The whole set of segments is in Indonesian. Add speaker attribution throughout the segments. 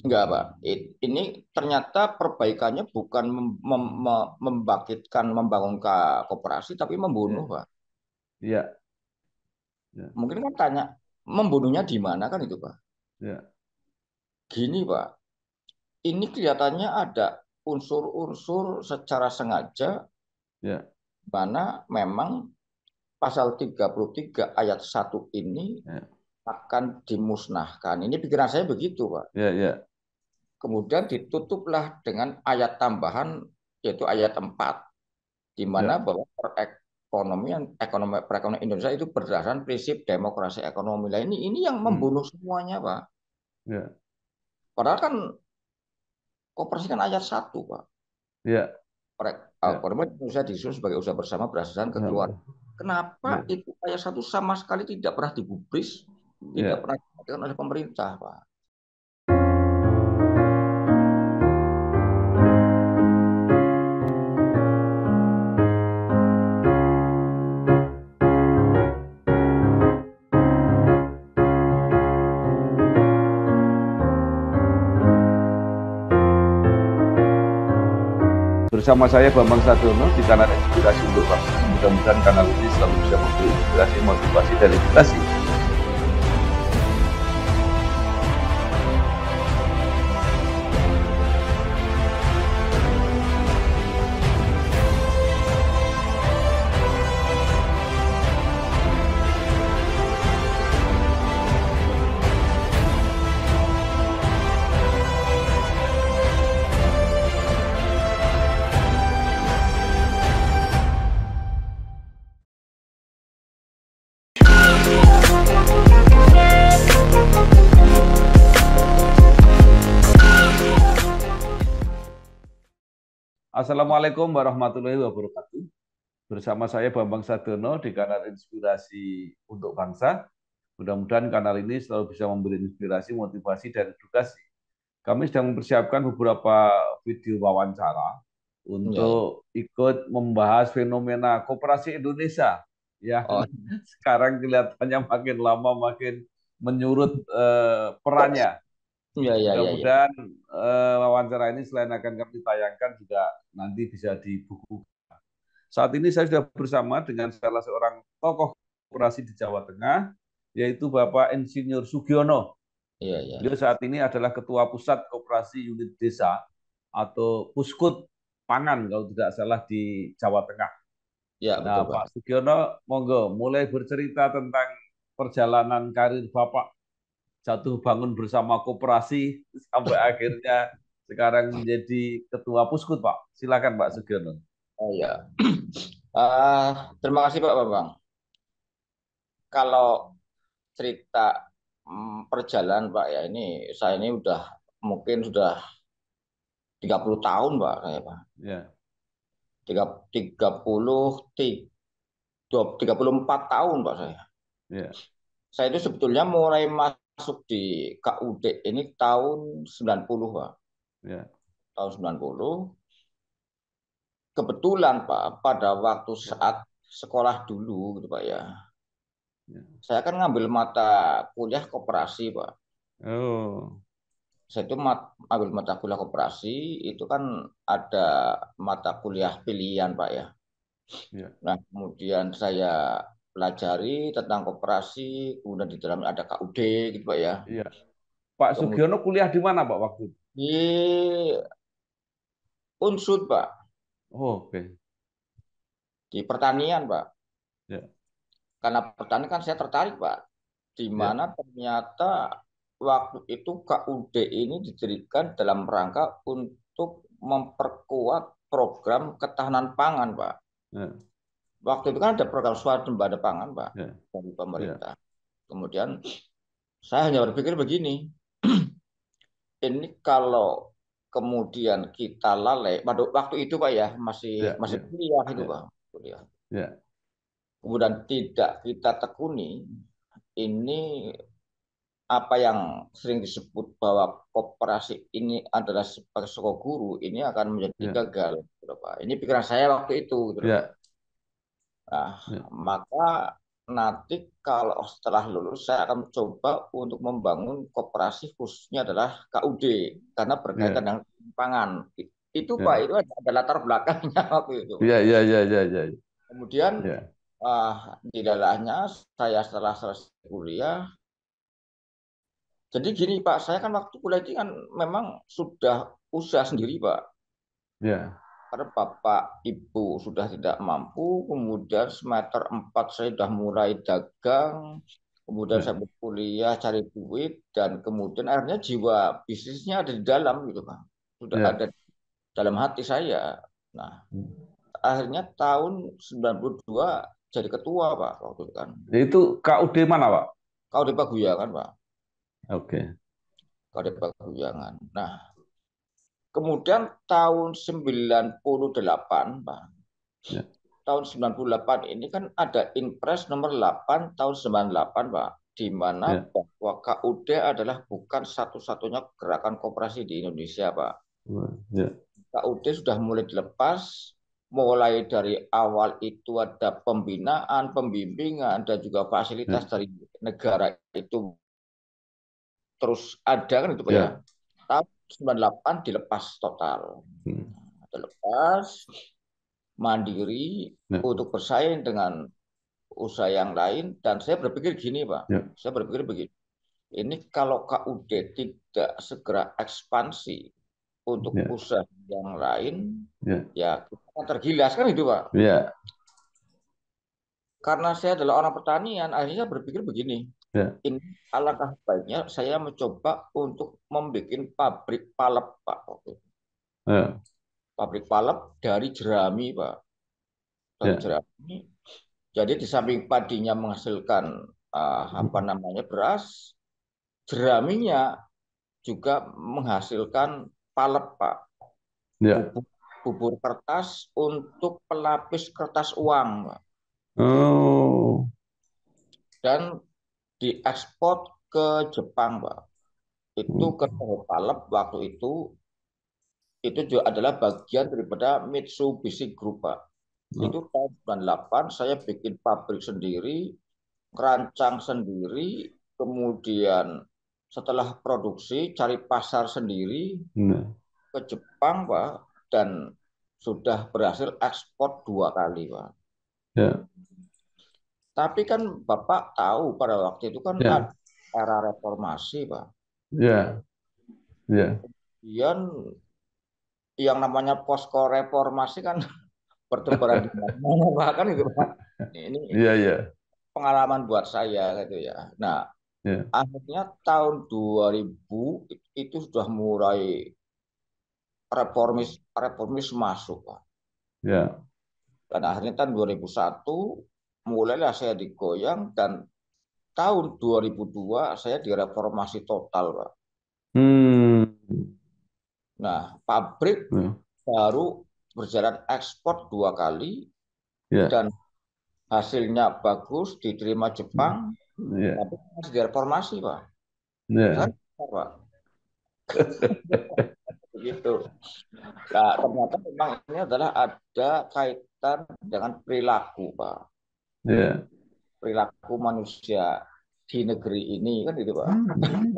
Speaker 1: Enggak, Pak. Ini ternyata perbaikannya bukan membangkitkan, membangun koperasi, tapi membunuh,
Speaker 2: Ya,
Speaker 1: Pak.
Speaker 2: ya, ya,
Speaker 1: Mungkin kan tanya, membunuhnya di mana kan itu, Pak?
Speaker 2: ya,
Speaker 1: Gini, Pak. Ini kelihatannya ada unsur-unsur secara sengaja,
Speaker 2: ya,
Speaker 1: mana memang pasal 33 ayat 1 ini
Speaker 2: ya,
Speaker 1: akan dimusnahkan. Ini pikiran saya begitu, Pak.
Speaker 2: ya, ya,
Speaker 1: Kemudian ditutuplah dengan ayat tambahan, yaitu ayat 4, di mana
Speaker 2: ya,
Speaker 1: bahwa perekonomian Indonesia itu berdasarkan prinsip demokrasi ekonomi. Lah ini yang
Speaker 2: hmm,
Speaker 1: membunuh semuanya, Pak.
Speaker 2: ya,
Speaker 1: Padahal kan koperasi kan ayat 1, Pak.
Speaker 2: ya, ya,
Speaker 1: Perekonomian Indonesia disusun sebagai usaha bersama berdasarkan kekeluargaan. Kenapa
Speaker 2: ya,
Speaker 1: itu ayat 1 sama sekali tidak pernah digubris, tidak
Speaker 2: ya.
Speaker 1: pernah diperhatikan oleh pemerintah, Pak?
Speaker 2: Bersama saya Bambang Sadiono di kanal Inspirasi untuk Bangsa. Mudah-mudahan kanal ini selalu bisa memberi inspirasi, motivasi, dan edukasi. Assalamualaikum warahmatullahi wabarakatuh. Bersama saya Bambang Sadiono di kanal Inspirasi untuk Bangsa. Mudah-mudahan kanal ini selalu bisa memberi inspirasi, motivasi, dan edukasi. Kami sedang mempersiapkan beberapa video wawancara
Speaker 1: Ya, ya.
Speaker 2: untuk ikut membahas fenomena koperasi Indonesia yang
Speaker 1: Oh,
Speaker 2: sekarang kelihatannya makin lama makin menyurut perannya.
Speaker 1: ya, ya, ya, ya.
Speaker 2: Mudah-mudahan wawancara ini selain akan kami tayangkan juga nanti bisa dibuku. Saat ini saya sudah bersama dengan salah seorang tokoh koperasi di Jawa Tengah, yaitu Bapak Insinyur Sugiono.
Speaker 1: Iya, iya,
Speaker 2: Beliau saat ini adalah Ketua Pusat Koperasi Unit Desa atau Puskut Pangan kalau tidak salah di Jawa Tengah.
Speaker 1: ya,
Speaker 2: Nah,
Speaker 1: betul, Pak.
Speaker 2: Pak Sugiono, monggo mulai bercerita tentang perjalanan karir Bapak jatuh bangun bersama koperasi sampai akhirnya sekarang menjadi Ketua Puskut, Pak. Silakan Pak Sugiono.
Speaker 1: Oh, ya. Terima kasih, Pak Bambang. Kalau cerita perjalanan, Pak, ya ini saya ini udah mungkin sudah 30 tahun, Pak, saya, Pak.
Speaker 2: Ya,
Speaker 1: Tiga puluh 34 tahun, Pak, saya.
Speaker 2: ya,
Speaker 1: Saya itu sebetulnya mulai masuk di KUD ini tahun 90, Pak.
Speaker 2: ya,
Speaker 1: Tahun 90. Kebetulan, Pak, pada waktu
Speaker 2: ya,
Speaker 1: saat sekolah dulu gitu, Pak, ya.
Speaker 2: ya.
Speaker 1: Saya kan ngambil mata kuliah koperasi, Pak.
Speaker 2: Oh,
Speaker 1: Saya itu ambil mata kuliah koperasi, itu kan ada mata kuliah pilihan, Pak, ya.
Speaker 2: ya,
Speaker 1: Nah, kemudian saya pelajari tentang koperasi, kemudian di dalamnya ada KUD gitu, Pak, ya.
Speaker 2: iya. Pak
Speaker 1: Kemudian
Speaker 2: Sugiono kuliah di mana Pak waktu itu?
Speaker 1: di Unsud, Pak,
Speaker 2: Oh, oke.
Speaker 1: di pertanian, Pak.
Speaker 2: Ya,
Speaker 1: Karena pertanian kan saya tertarik, Pak. Di
Speaker 2: ya,
Speaker 1: mana ternyata waktu itu KUD ini didirikan dalam rangka untuk memperkuat program ketahanan pangan, Pak.
Speaker 2: ya,
Speaker 1: Waktu itu kan ada program swadembada pangan, Pak,
Speaker 2: ya,
Speaker 1: dari
Speaker 2: ya,
Speaker 1: pemerintah. Kemudian saya hanya berpikir begini, ini kalau kemudian kita lalai, pada waktu itu, Pak, ya masih
Speaker 2: ya,
Speaker 1: masih
Speaker 2: ya,
Speaker 1: kuliah itu,
Speaker 2: ya,
Speaker 1: Pak, kuliah.
Speaker 2: ya,
Speaker 1: Kemudian tidak kita tekuni, ini apa yang sering disebut bahwa koperasi ini adalah sebagai sekolah guru, ini akan menjadi
Speaker 2: ya,
Speaker 1: gagal, gitu, Pak. Ini pikiran saya waktu itu, gitu, Pak.
Speaker 2: ya,
Speaker 1: Nah,
Speaker 2: ya,
Speaker 1: maka nanti kalau setelah lulus saya akan mencoba untuk membangun koperasi khususnya adalah KUD karena berkaitan
Speaker 2: Ya,
Speaker 1: dengan pangan. Itu Pak,
Speaker 2: ya,
Speaker 1: itu ada latar belakangnya waktu itu Pak.
Speaker 2: ya, ya, ya, ya, ya,
Speaker 1: Kemudian
Speaker 2: ya,
Speaker 1: di dalahnya saya setelah selesai kuliah. Jadi gini Pak, saya kan waktu kuliah itu kan memang sudah usaha sendiri Pak.
Speaker 2: ya,
Speaker 1: Karena bapak ibu sudah tidak mampu, kemudian semester 4 saya sudah mulai dagang, kemudian saya
Speaker 2: ya,
Speaker 1: berkuliah cari duit, dan kemudian akhirnya jiwa bisnisnya ada di dalam gitu Pak. Sudah ada
Speaker 2: ya.
Speaker 1: dalam hati saya. Nah, akhirnya tahun 92 jadi ketua Pak waktu itu kan.
Speaker 2: Itu KUD mana, Pak?
Speaker 1: Kau di Paguyangan Pak,
Speaker 2: Oke.
Speaker 1: kau di Paguyangan. Nah, kemudian tahun 98 Pak.
Speaker 2: Ya,
Speaker 1: Tahun 98 ini kan ada Inpres nomor 8 tahun 98, Pak, di mana
Speaker 2: ya,
Speaker 1: bahwa KUD adalah bukan satu-satunya gerakan koperasi di Indonesia, Pak.
Speaker 2: ya,
Speaker 1: KUD sudah mulai dilepas, mulai dari awal itu ada pembinaan, pembimbingan, dan juga
Speaker 2: ya,
Speaker 1: fasilitas dari negara itu terus ada kan itu, Pak ya.
Speaker 2: ya.
Speaker 1: Tahun 98 dilepas total.
Speaker 2: Hmm.
Speaker 1: Dilepas, mandiri
Speaker 2: Ya,
Speaker 1: untuk bersaing dengan usaha yang lain dan saya berpikir gini Pak,
Speaker 2: ya,
Speaker 1: saya berpikir begini, ini kalau KUD tidak segera ekspansi untuk
Speaker 2: ya,
Speaker 1: usaha yang lain,
Speaker 2: ya,
Speaker 1: ya kita akan tergilas kan itu Pak.
Speaker 2: ya,
Speaker 1: Karena saya adalah orang pertanian, akhirnya saya berpikir begini,
Speaker 2: ya,
Speaker 1: ini alangkah baiknya saya mencoba untuk membuat pabrik palep Pak.
Speaker 2: ya,
Speaker 1: Pabrik palep dari jerami Pak, dari
Speaker 2: ya.
Speaker 1: jerami. Jadi di samping padinya menghasilkan apa namanya beras, jeraminya juga menghasilkan palet, Pak.
Speaker 2: Ya.
Speaker 1: Bubur, bubur kertas untuk pelapis kertas uang, Pak.
Speaker 2: Oh.
Speaker 1: Dan diekspor ke Jepang, Pak. Itu ke Palep waktu itu juga adalah bagian daripada Mitsubishi Group, Pak. Itu tahun 98 saya bikin pabrik sendiri, kerancang sendiri, kemudian setelah produksi cari pasar sendiri,
Speaker 2: Nah,
Speaker 1: ke Jepang, Pak, dan sudah berhasil ekspor 2 kali, Pak.
Speaker 2: ya,
Speaker 1: Tapi kan Bapak tahu pada waktu itu kan ada
Speaker 2: ya,
Speaker 1: era reformasi, Pak.
Speaker 2: ya, ya,
Speaker 1: Kemudian yang namanya posko reformasi kan bertebaran di mana-mana, Pak, kan itu, Pak. Ini
Speaker 2: ya, ya,
Speaker 1: pengalaman buat saya gitu ya. Nah,
Speaker 2: ya,
Speaker 1: akhirnya tahun 2000 itu sudah mulai reformis reformis masuk, Pak.
Speaker 2: ya.
Speaker 1: Dan akhirnya tahun 2001 mulailah saya digoyang dan tahun 2002 saya direformasi total, Pak.
Speaker 2: Hmm.
Speaker 1: Nah, pabrik
Speaker 2: Ya,
Speaker 1: baru berjalan ekspor 2 kali
Speaker 2: ya,
Speaker 1: dan hasilnya bagus, diterima Jepang,
Speaker 2: ya,
Speaker 1: tapi masih direformasi, Pak. Kan,
Speaker 2: ya,
Speaker 1: Pak? Begitu. Nah, ternyata memang ini adalah ada kaitan dengan perilaku, Pak.
Speaker 2: ya,
Speaker 1: Perilaku manusia di negeri ini kan gitu, Pak.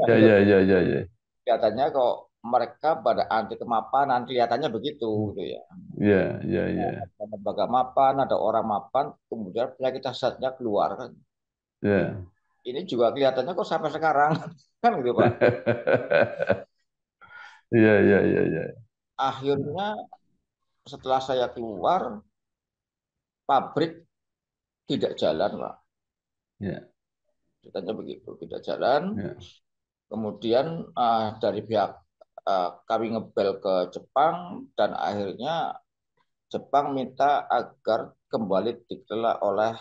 Speaker 2: ya, ya, ya, ya, ya,
Speaker 1: Kelihatannya kok mereka pada anti kemapanan, kelihatannya begitu gitu ya.
Speaker 2: ya, ya,
Speaker 1: Nah,
Speaker 2: ya,
Speaker 1: ada lembaga mapan, ada orang mapan, kemudian penyakit hasadnya keluar kan.
Speaker 2: ya.
Speaker 1: Ini juga kelihatannya kok sampai sekarang kan gitu Pak.
Speaker 2: Iya, iya, iya, iya.
Speaker 1: Akhirnya setelah saya keluar, pabrik tidak jalan Pak.
Speaker 2: Ya,
Speaker 1: Ceritanya begitu, tidak jalan.
Speaker 2: ya.
Speaker 1: Kemudian dari pihak kami ngebel ke Jepang dan akhirnya Jepang minta agar kembali dikelola oleh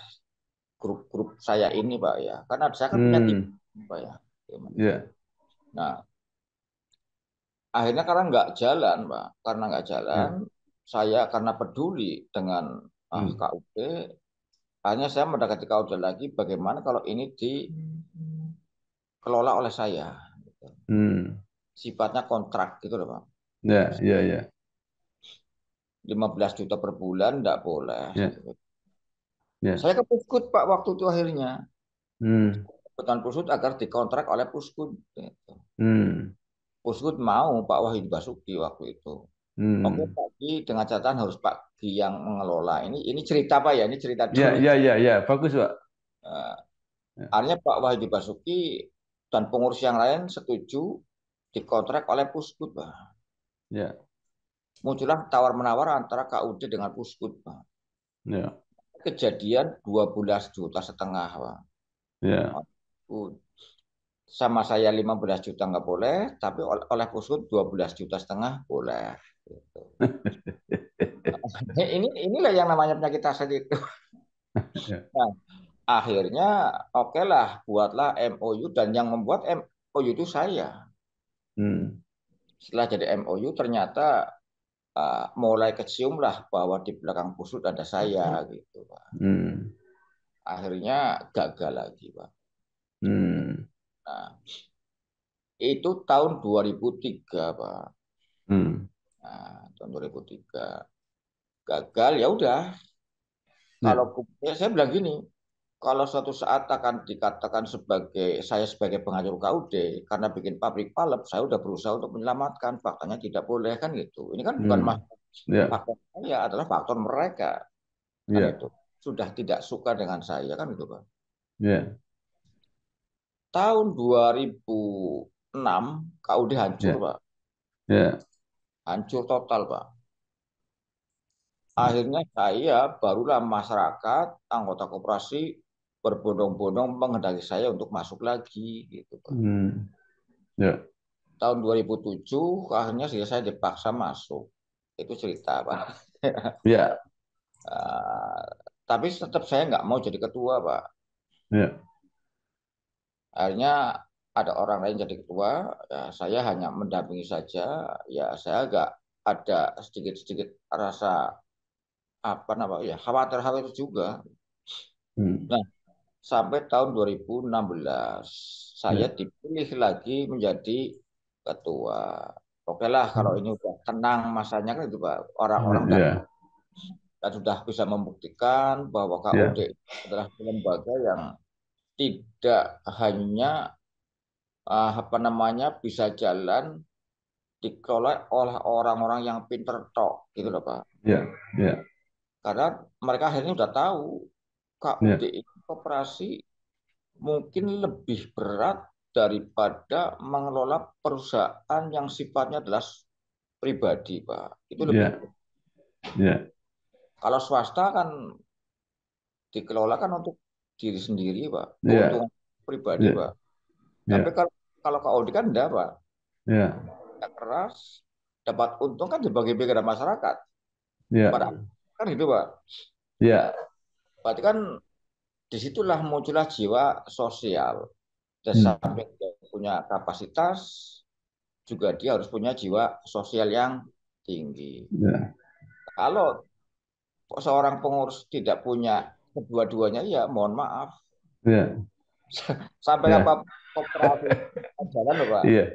Speaker 1: grup-grup saya ini Pak ya. Karena saya kan punya tim
Speaker 2: Hmm,
Speaker 1: Pak ya.
Speaker 2: ya,
Speaker 1: Nah, akhirnya karena nggak jalan, Pak, karena nggak jalan,
Speaker 2: ya.
Speaker 1: saya karena peduli dengan
Speaker 2: Hmm,
Speaker 1: KUD, hanya saya mendekati KUD lagi, bagaimana kalau ini dikelola oleh saya, gitu.
Speaker 2: hmm.
Speaker 1: Sifatnya kontrak gitu loh, Pak.
Speaker 2: Ya, ya, ya,
Speaker 1: 15 juta per bulan nggak boleh.
Speaker 2: ya, Ya.
Speaker 1: Saya ke Puskut Pak waktu itu akhirnya.
Speaker 2: Hmm.
Speaker 1: Kebutuhan Puskut agar dikontrak oleh Puskut. Gitu.
Speaker 2: Hmm.
Speaker 1: Puskut mau Pak Wahid Basuki waktu itu. Oke
Speaker 2: Hmm.
Speaker 1: Pak Gi, dengan catatan harus Pak Gi yang mengelola. Ini cerita Pak ya, ini cerita
Speaker 2: Ya,
Speaker 1: dulu.
Speaker 2: ya, ya, ya, bagus, Pak.
Speaker 1: Eh,
Speaker 2: Ya.
Speaker 1: Akhirnya Pak Wahid Basuki dan pengurus yang lain setuju dikontrak oleh Puskut Pak.
Speaker 2: Ya.
Speaker 1: Muncullah tawar-menawar antara KUD dengan Puskut Pak.
Speaker 2: Ya.
Speaker 1: Kejadian 12,5 juta Pak.
Speaker 2: Ya.
Speaker 1: Sama saya 15 juta nggak boleh, tapi oleh Puskut 12,5 juta boleh. Gitu. Inilah yang namanya penyakit aset itu.
Speaker 2: Ya.
Speaker 1: Nah, akhirnya oke lah buatlah MOU dan yang membuat MOU itu saya.
Speaker 2: Hmm.
Speaker 1: Setelah jadi MOU ternyata mulai kecium lah bahwa di belakang Pusut ada saya gitu Pak.
Speaker 2: Hmm.
Speaker 1: Akhirnya gagal lagi Pak.
Speaker 2: Hmm.
Speaker 1: Nah, itu tahun 2003 Pak.
Speaker 2: Hmm.
Speaker 1: Nah, tahun 2003 gagal ya udah.
Speaker 2: Ya.
Speaker 1: Kalau ya saya bilang gini, kalau suatu saat akan dikatakan sebagai saya sebagai pengacau KUD karena bikin pabrik palep, saya udah berusaha untuk menyelamatkan. Faktanya tidak boleh kan gitu. Ini kan bukan
Speaker 2: Hmm.
Speaker 1: masalah
Speaker 2: Ya.
Speaker 1: faktor saya, adalah faktor mereka kan
Speaker 2: Ya.
Speaker 1: itu. Sudah tidak suka dengan saya kan itu Pak.
Speaker 2: Ya.
Speaker 1: Tahun 2006 KUD hancur
Speaker 2: Ya.
Speaker 1: Pak.
Speaker 2: Ya.
Speaker 1: Hancur total Pak. Akhirnya saya barulah masyarakat, anggota koperasi berbondong-bondong menghendaki saya untuk masuk lagi gitu Pak.
Speaker 2: Hmm. Ya.
Speaker 1: Tahun 2007 akhirnya saya dipaksa masuk. Itu cerita Pak.
Speaker 2: Ya.
Speaker 1: Uh, tapi tetap saya nggak mau jadi ketua Pak.
Speaker 2: Ya.
Speaker 1: Akhirnya ada orang lain jadi ketua, ya saya hanya mendampingi saja. Ya saya agak ada sedikit-sedikit rasa apa namanya ya khawatir-khawatir juga.
Speaker 2: Hmm.
Speaker 1: Nah, sampai tahun 2016 saya
Speaker 2: Ya.
Speaker 1: dipilih lagi menjadi ketua. Oke lah kalau
Speaker 2: Hmm.
Speaker 1: ini udah tenang masanya kan itu Pak. Orang-orang udah
Speaker 2: Ya.
Speaker 1: dan sudah bisa membuktikan bahwa KUD
Speaker 2: Ya.
Speaker 1: adalah lembaga yang tidak hanya apa namanya bisa jalan dikelola oleh orang-orang yang pinter tok gitu loh Pak.
Speaker 2: Ya. Ya.
Speaker 1: Karena mereka akhirnya udah tahu KUD
Speaker 2: Ya.
Speaker 1: itu operasi mungkin lebih berat daripada mengelola perusahaan yang sifatnya adalah pribadi Pak. Itu lebih
Speaker 2: Ya. Ya.
Speaker 1: kalau swasta kan dikelola kan untuk diri sendiri Pak.
Speaker 2: Ya.
Speaker 1: Keuntungan pribadi
Speaker 2: Ya.
Speaker 1: Pak. Tapi
Speaker 2: Ya.
Speaker 1: kalau KUD kan enggak Pak.
Speaker 2: Ya.
Speaker 1: Kerja keras dapat untung kan dibagi-bagi ke masyarakat. Pada
Speaker 2: Ya.
Speaker 1: kan itu Pak.
Speaker 2: Ya.
Speaker 1: Berarti kan disitulah muncullah jiwa sosial. Dan
Speaker 2: Hmm.
Speaker 1: sampai dia punya kapasitas, juga dia harus punya jiwa sosial yang tinggi.
Speaker 2: Ya.
Speaker 1: Kalau seorang pengurus tidak punya kedua-duanya, ya mohon maaf.
Speaker 2: Ya.
Speaker 1: Sampai apa
Speaker 2: Ya.
Speaker 1: koperasi jalan loh Pak.
Speaker 2: Iya.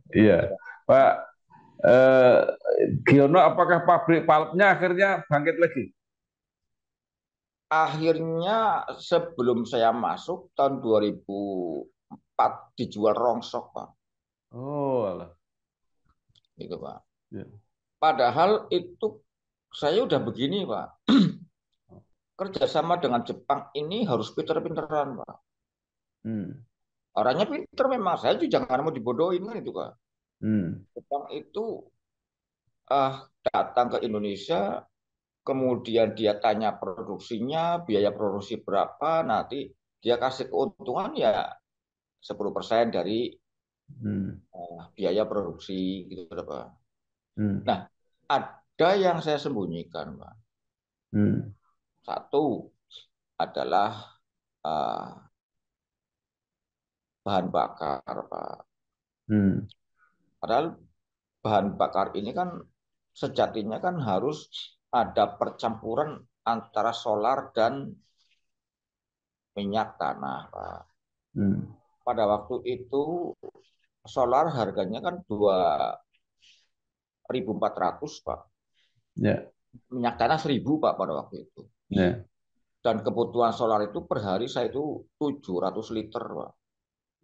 Speaker 2: Iya. Pak eh, Giono, apakah pabrik palpnya akhirnya bangkit lagi?
Speaker 1: Akhirnya sebelum saya masuk tahun 2004 dijual rongsok Pak.
Speaker 2: Oh, alah.
Speaker 1: Gitu Pak.
Speaker 2: Ya.
Speaker 1: Padahal itu saya udah begini Pak. Kerjasama dengan Jepang ini harus pinter-pinteran Pak.
Speaker 2: Hmm.
Speaker 1: Orangnya pinter memang. Saya juga jangan mau dibodohin kan itu Pak.
Speaker 2: Hmm.
Speaker 1: Jepang itu datang ke Indonesia, kemudian dia tanya produksinya, biaya produksi berapa, nanti dia kasih keuntungan ya 10% dari
Speaker 2: Hmm.
Speaker 1: biaya produksi gitu Pak.
Speaker 2: Hmm.
Speaker 1: Nah, ada yang saya sembunyikan Pak.
Speaker 2: Hmm.
Speaker 1: Satu, adalah uh, bahan bakar, Pak.
Speaker 2: Hmm.
Speaker 1: Padahal bahan bakar ini kan sejatinya kan harus ada percampuran antara solar dan minyak tanah, Pak.
Speaker 2: Hmm.
Speaker 1: Pada waktu itu solar harganya kan 2.400 Pak.
Speaker 2: Ya.
Speaker 1: Minyak tanah 1.000 Pak pada waktu itu.
Speaker 2: Ya.
Speaker 1: Dan kebutuhan solar itu per hari saya itu 700 liter Pak.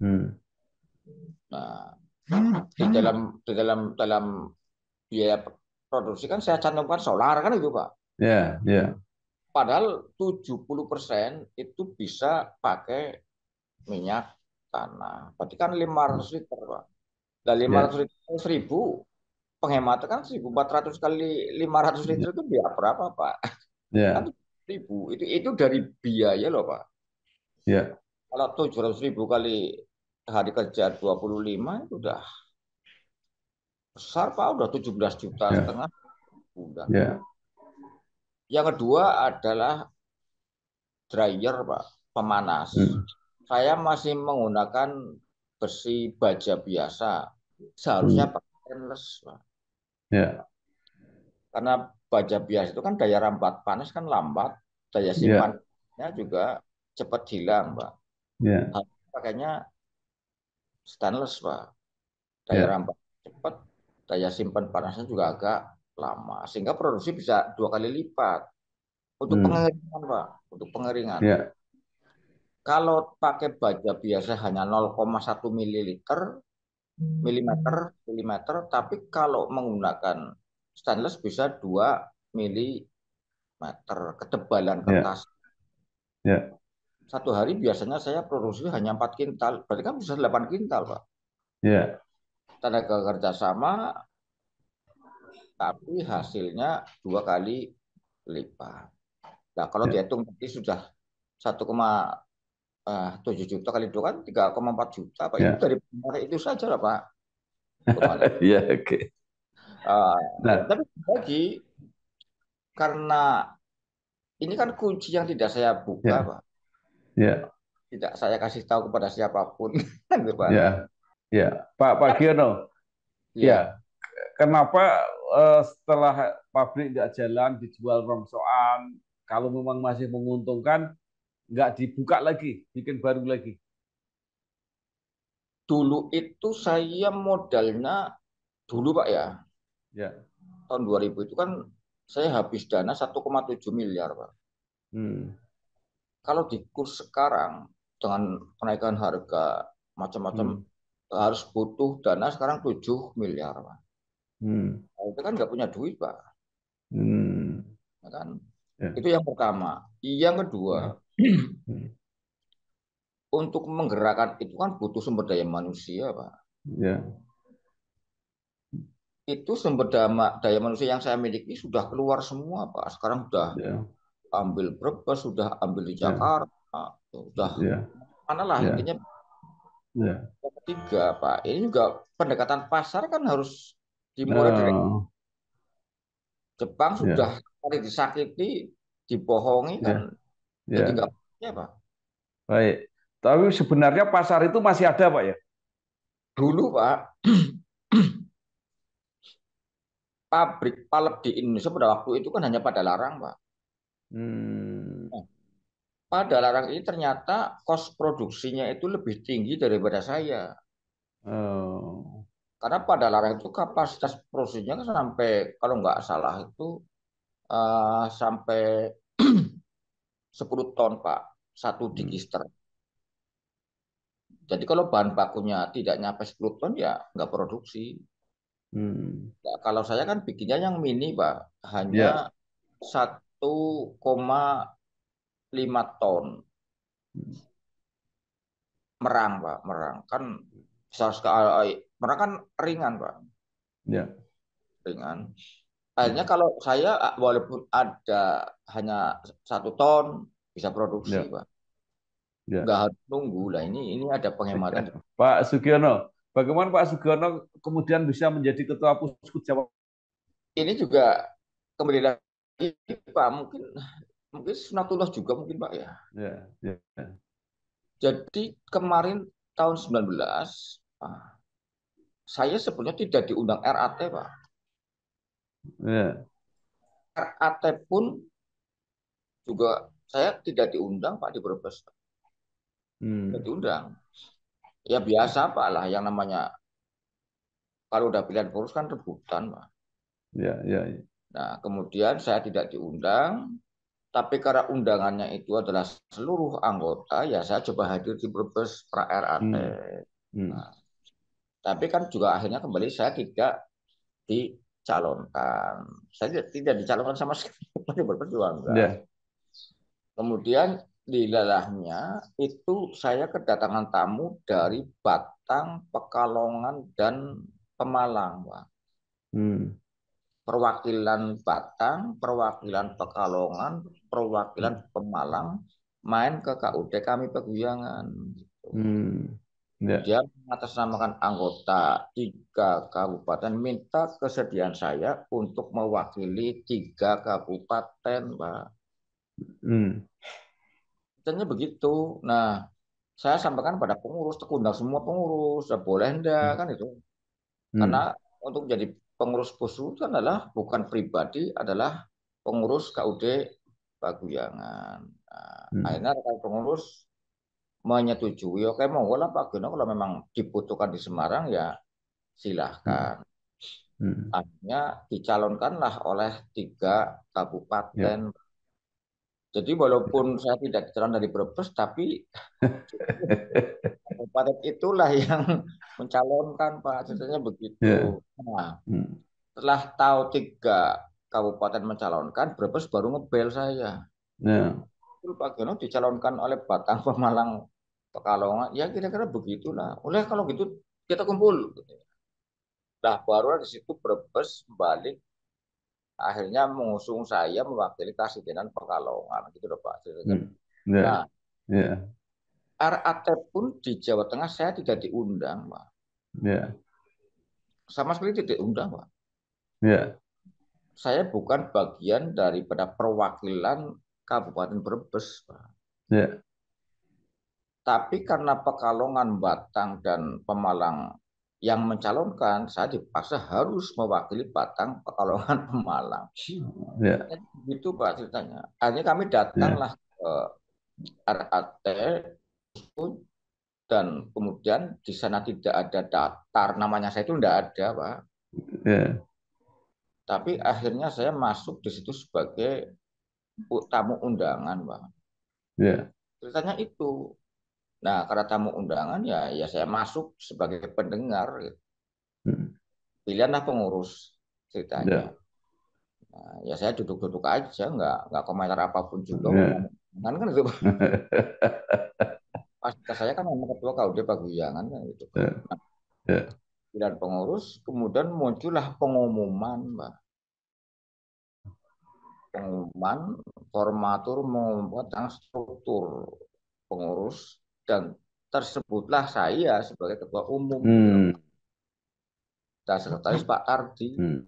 Speaker 2: Hmm.
Speaker 1: Nah, di dalam biaya produksi kan saya cantumkan solar kan itu Pak.
Speaker 2: Ya. Ya.
Speaker 1: Padahal 70% itu bisa pakai minyak tanah. Berarti kan 500 liter Pak. Dan
Speaker 2: Ya.
Speaker 1: 500 liter 1.000 penghematan kan 1.400 kali 500
Speaker 2: Ya.
Speaker 1: liter itu biaya berapa Pak? Kan
Speaker 2: Ya.
Speaker 1: 1.000. Itu dari biaya loh Pak.
Speaker 2: Ya.
Speaker 1: Kalau 700.000 kali hari kerja 25 itu udah besar Pak. Udah 17 juta
Speaker 2: Ya.
Speaker 1: setengah. Udah.
Speaker 2: Ya.
Speaker 1: Yang kedua adalah dryer Pak. Pemanas.
Speaker 2: Hmm.
Speaker 1: Saya masih menggunakan besi baja biasa. Seharusnya
Speaker 2: Hmm.
Speaker 1: pakai stainless Pak.
Speaker 2: Ya.
Speaker 1: Karena baja biasa itu kan daya rambat panas kan lambat. Daya
Speaker 2: Ya.
Speaker 1: simpannya juga cepat hilang Pak.
Speaker 2: Ya.
Speaker 1: Harus pakainya stainless Pak. Daya
Speaker 2: Ya.
Speaker 1: rambat cepat, daya simpan panasnya juga agak lama. Sehingga produksi bisa 2 kali lipat. Untuk
Speaker 2: Hmm.
Speaker 1: pengeringan Pak. Untuk pengeringan.
Speaker 2: Ya.
Speaker 1: Kalau pakai baja biasa hanya 0,1 mililiter, milimeter, milimeter, tapi kalau menggunakan stainless bisa 2 milimeter ketebalan
Speaker 2: Ya.
Speaker 1: kertas.
Speaker 2: Ya.
Speaker 1: Satu hari biasanya saya produksi hanya 4 kintal. Berarti kan bisa 8 kintal, Pak.
Speaker 2: Ya.
Speaker 1: Tenaga kerja sama, tapi hasilnya 2 kali lipat. Nah, kalau
Speaker 2: Ya.
Speaker 1: dihitung tadi sudah 1,7 juta kali 2 kan 3,4 juta, Pak. Itu
Speaker 2: Ya.
Speaker 1: dari kemarin itu saja lah, Pak. Kemarin.
Speaker 2: Ya. Oke.
Speaker 1: Uh,
Speaker 2: Nah.
Speaker 1: tapi lagi, karena ini kan kunci yang tidak saya buka,
Speaker 2: Ya.
Speaker 1: Pak.
Speaker 2: Ya.
Speaker 1: Tidak saya kasih tahu kepada siapapun. Gitu, Pak.
Speaker 2: Ya. Ya. Pak Giono.
Speaker 1: Ya,
Speaker 2: Ya. Kenapa setelah pabrik nggak jalan dijual rongsokan, kalau memang masih menguntungkan nggak dibuka lagi, bikin baru lagi?
Speaker 1: dulu itu saya modalnya dulu Pak ya,
Speaker 2: Ya.
Speaker 1: tahun 2000 itu kan saya habis dana 1,7 miliar Pak.
Speaker 2: Hmm.
Speaker 1: Kalau di kurs sekarang dengan kenaikan harga macam-macam
Speaker 2: Hmm.
Speaker 1: harus butuh dana sekarang 7 miliar Pak.
Speaker 2: Hmm.
Speaker 1: Nah, itu kan nggak punya duit Pak.
Speaker 2: Hmm.
Speaker 1: Ya kan?
Speaker 2: Ya.
Speaker 1: Itu yang pertama. Yang kedua,
Speaker 2: Ya. Hmm.
Speaker 1: untuk menggerakkan itu kan butuh sumber daya manusia Pak.
Speaker 2: Ya.
Speaker 1: Itu sumber daya manusia yang saya miliki sudah keluar semua Pak. Sekarang sudah
Speaker 2: Ya.
Speaker 1: ambil Brebes, sudah ambil di
Speaker 2: Ya.
Speaker 1: Jakarta, sudah
Speaker 2: Ya.
Speaker 1: mana lah
Speaker 2: Ya.
Speaker 1: intinya.
Speaker 2: Ya.
Speaker 1: Yang ketiga Pak, ini juga pendekatan pasar kan harus dimulai dari
Speaker 2: Oh.
Speaker 1: Jepang sudah
Speaker 2: Ya.
Speaker 1: kali disakiti, dibohongi kan
Speaker 2: Ya.
Speaker 1: jadi
Speaker 2: Ya.
Speaker 1: nggak ya Pak.
Speaker 2: Baik. Tapi sebenarnya pasar itu masih ada, Pak ya?
Speaker 1: Dulu Pak, pabrik palep di Indonesia pada waktu itu kan hanya pada larang Pak.
Speaker 2: Hmm.
Speaker 1: Nah, pada larang ini ternyata kos produksinya itu lebih tinggi daripada saya.
Speaker 2: Oh.
Speaker 1: Karena pada larang itu kapasitas produksinya kan sampai kalau nggak salah itu sampai 10 ton Pak, satu
Speaker 2: Hmm.
Speaker 1: digister. Jadi kalau bahan bakunya tidak nyampe 10 ton ya nggak produksi.
Speaker 2: Hmm.
Speaker 1: Ya, kalau saya kan bikinnya yang mini Pak, hanya
Speaker 2: Ya.
Speaker 1: 1,5 ton merang Pak, merang kan besar sekali. Merang kan ringan Pak,
Speaker 2: Ya.
Speaker 1: ringan.
Speaker 2: Hmm.
Speaker 1: Akhirnya kalau saya walaupun ada hanya 1 ton bisa produksi
Speaker 2: Ya.
Speaker 1: Pak,
Speaker 2: Ya.
Speaker 1: nggak harus nunggu lah. Ini ada penghematan.
Speaker 2: Pak Sugiono, bagaimana Pak Sugiono kemudian bisa menjadi ketua Puskut Jawa?
Speaker 1: Ini juga kembali lagi Pak, mungkin mungkin sunatullah juga mungkin Pak ya.
Speaker 2: Ya, ya,
Speaker 1: Jadi kemarin tahun 19, saya sebenarnya tidak diundang RAT Pak.
Speaker 2: ya.
Speaker 1: RAT pun juga saya tidak diundang Pak di Brebes. Tidak
Speaker 2: Hmm.
Speaker 1: diundang. Ya biasa Pak lah yang namanya kalau udah pilihan pengurus kan rebutan Pak.
Speaker 2: Ya, ya, ya.
Speaker 1: Nah kemudian saya tidak diundang. Tapi karena undangannya itu adalah seluruh anggota, ya saya coba hadir di Brebes pra RAT.
Speaker 2: Hmm. Hmm.
Speaker 1: Nah, tapi kan juga akhirnya kembali saya tidak dicalonkan. Saya tidak dicalonkan sama sekali berperjuangan.
Speaker 2: Ya.
Speaker 1: Kemudian di lelahnya itu saya kedatangan tamu dari Batang, Pekalongan, dan Pemalang, Pak.
Speaker 2: Hmm.
Speaker 1: Perwakilan Batang, perwakilan Pekalongan, perwakilan Pemalang main ke KUD kami Peguyangan. Gitu.
Speaker 2: Hmm. Ya.
Speaker 1: Dia mengatasnamakan anggota 3 kabupaten minta kesediaan saya untuk mewakili 3 kabupaten, Pak.
Speaker 2: Hmm.
Speaker 1: Katanya begitu. Nah, saya sampaikan pada pengurus, terundang semua pengurus, ya boleh enggak kan itu. Karena
Speaker 2: Hmm.
Speaker 1: untuk jadi pengurus PUSU itu adalah bukan pribadi, adalah pengurus KUD Paguyangan. Nah,
Speaker 2: Hmm.
Speaker 1: akhirnya rekan pengurus menyetujui, oke monggo lah Pak Gino kalau memang dibutuhkan di Semarang ya
Speaker 2: Hmm.
Speaker 1: silahkan.
Speaker 2: Hmm.
Speaker 1: Akhirnya dicalonkanlah oleh 3 kabupaten.
Speaker 2: Ya.
Speaker 1: Jadi walaupun saya tidak dicalon dari Brebes, tapi kabupaten itulah yang mencalonkan Pak. Ceritanya
Speaker 2: Ya.
Speaker 1: begitu. Nah,
Speaker 2: Hmm.
Speaker 1: setelah tahu 3 kabupaten mencalonkan, Brebes baru ngebel saya.
Speaker 2: Ya.
Speaker 1: Itu Pak Gino dicalonkan oleh Batang, Pemalang, Pekalongan. Ya kira-kira begitulah. Oleh kalau gitu kita kumpul. Nah baru di situ Brebes balik akhirnya mengusung saya mewakili Kasidenan Pekalongan gitu loh Pak ceritanya.
Speaker 2: Hmm.
Speaker 1: Nah,
Speaker 2: Ya. Ya.
Speaker 1: RAT pun di Jawa Tengah saya tidak diundang Pak.
Speaker 2: Ya.
Speaker 1: Sama sekali tidak diundang Pak.
Speaker 2: Ya.
Speaker 1: Saya bukan bagian daripada perwakilan Kabupaten Brebes Pak.
Speaker 2: Ya.
Speaker 1: Tapi karena Pekalongan, Batang, dan Pemalang yang mencalonkan, saya dipaksa harus mewakili Batang, Pekalongan, Pemalang.
Speaker 2: Ya.
Speaker 1: Itu Pak ceritanya. Akhirnya kami
Speaker 2: Ya.
Speaker 1: datanglah ke RAT dan kemudian di sana tidak ada daftar namanya saya itu tidak ada Pak.
Speaker 2: Ya.
Speaker 1: Tapi akhirnya saya masuk di situ sebagai tamu undangan Pak.
Speaker 2: Ya.
Speaker 1: Ceritanya itu. Nah, karena tamu undangan ya saya masuk sebagai pendengar. Gitu.
Speaker 2: Hmm.
Speaker 1: Pilihanlah pengurus ceritanya.
Speaker 2: Ya.
Speaker 1: Nah, ya saya duduk-duduk aja, nggak komentar apapun juga.
Speaker 2: Ya.
Speaker 1: Kan itu pas saya kan memang ketua KUD Paguyangan kan gitu kan.
Speaker 2: Ya. Ya.
Speaker 1: Pilihan pengurus, kemudian muncullah pengumuman, Mbak. Pengumuman formatur membuat struktur pengurus dan tersebutlah saya sebagai ketua umum gitu loh,
Speaker 2: Hmm.
Speaker 1: Pak. Dan sekretaris Pak Tardi.
Speaker 2: Hmm.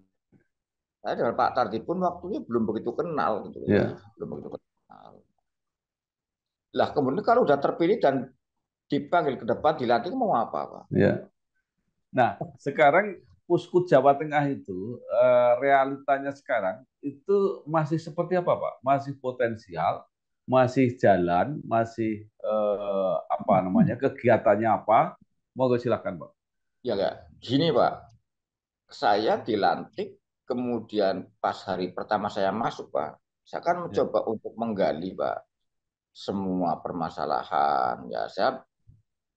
Speaker 1: Saya dengan Pak Tardi pun waktunya belum begitu kenal gitu ya,
Speaker 2: Ya.
Speaker 1: belum begitu kenal. Lah kemudian kalau udah terpilih dan dipanggil ke depan dilantik mau apa, Pak?
Speaker 2: Ya. Nah, sekarang Pusku Jawa Tengah itu realitanya sekarang itu masih seperti apa, Pak? Masih potensial, masih jalan, masih apa namanya kegiatannya apa? Monggo silakan, Pak.
Speaker 1: Ya enggak. Gini, Pak. Saya dilantik kemudian pas hari pertama saya masuk, Pak. Saya kan
Speaker 2: Ya,
Speaker 1: mencoba untuk menggali, Pak, semua permasalahan. Ya, saya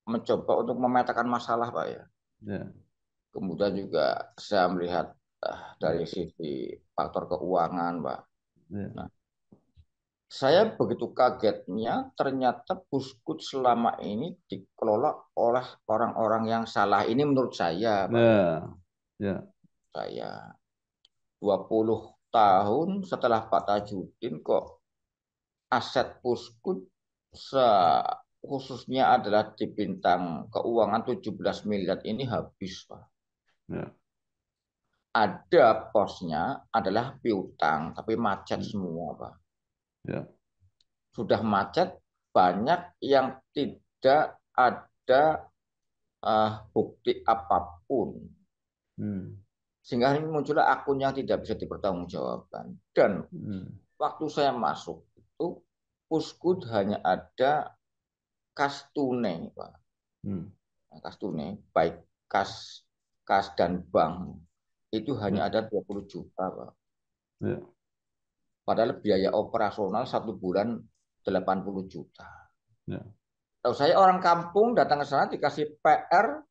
Speaker 1: mencoba untuk memetakan masalah, Pak ya.
Speaker 2: ya,
Speaker 1: Kemudian juga saya melihat dari sisi faktor keuangan, Pak.
Speaker 2: ya,
Speaker 1: Nah, saya begitu kagetnya ternyata Puskut selama ini dikelola oleh orang-orang yang salah. Ini menurut saya, Pak ya.
Speaker 2: ya, ya,
Speaker 1: Saya 20 tahun setelah Pak Tajudin kok aset Puskut khususnya adalah di bintang keuangan 17 miliar ini habis, Pak.
Speaker 2: ya,
Speaker 1: Ada posnya adalah piutang, tapi macet semua, Pak.
Speaker 2: ya.
Speaker 1: sudah macet, banyak yang tidak ada bukti apapun.
Speaker 2: Hmm.
Speaker 1: Sehingga ini muncullah akun yang tidak bisa dipertanggungjawabkan. Dan
Speaker 2: Hmm.
Speaker 1: waktu saya masuk itu, Puskud hanya ada kas tunai, Pak.
Speaker 2: Hmm.
Speaker 1: Kas tunai, baik kas kas dan bank, itu hanya
Speaker 2: Ya.
Speaker 1: ada 20 juta, Pak.
Speaker 2: Ya.
Speaker 1: Padahal biaya operasional 1 bulan 80 juta.
Speaker 2: Ya.
Speaker 1: Tahu saya orang kampung datang ke sana dikasih PR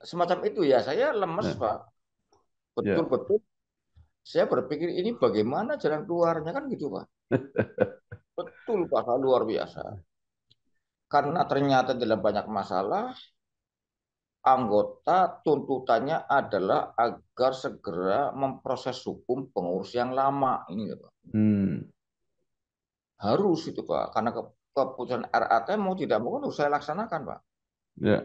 Speaker 1: semacam itu ya, saya lemes,
Speaker 2: Ya.
Speaker 1: Pak.
Speaker 2: Ya.
Speaker 1: Betul-betul saya berpikir ini bagaimana jalan keluarnya kan gitu, Pak. Betul, Pak, luar biasa. Karena ternyata dalam banyak masalah, anggota tuntutannya adalah agar segera memproses hukum pengurus yang lama. Ini, Pak.
Speaker 2: Hmm.
Speaker 1: Harus itu, Pak. Karena keputusan RAT mau tidak mau harus saya laksanakan, Pak.
Speaker 2: Ya.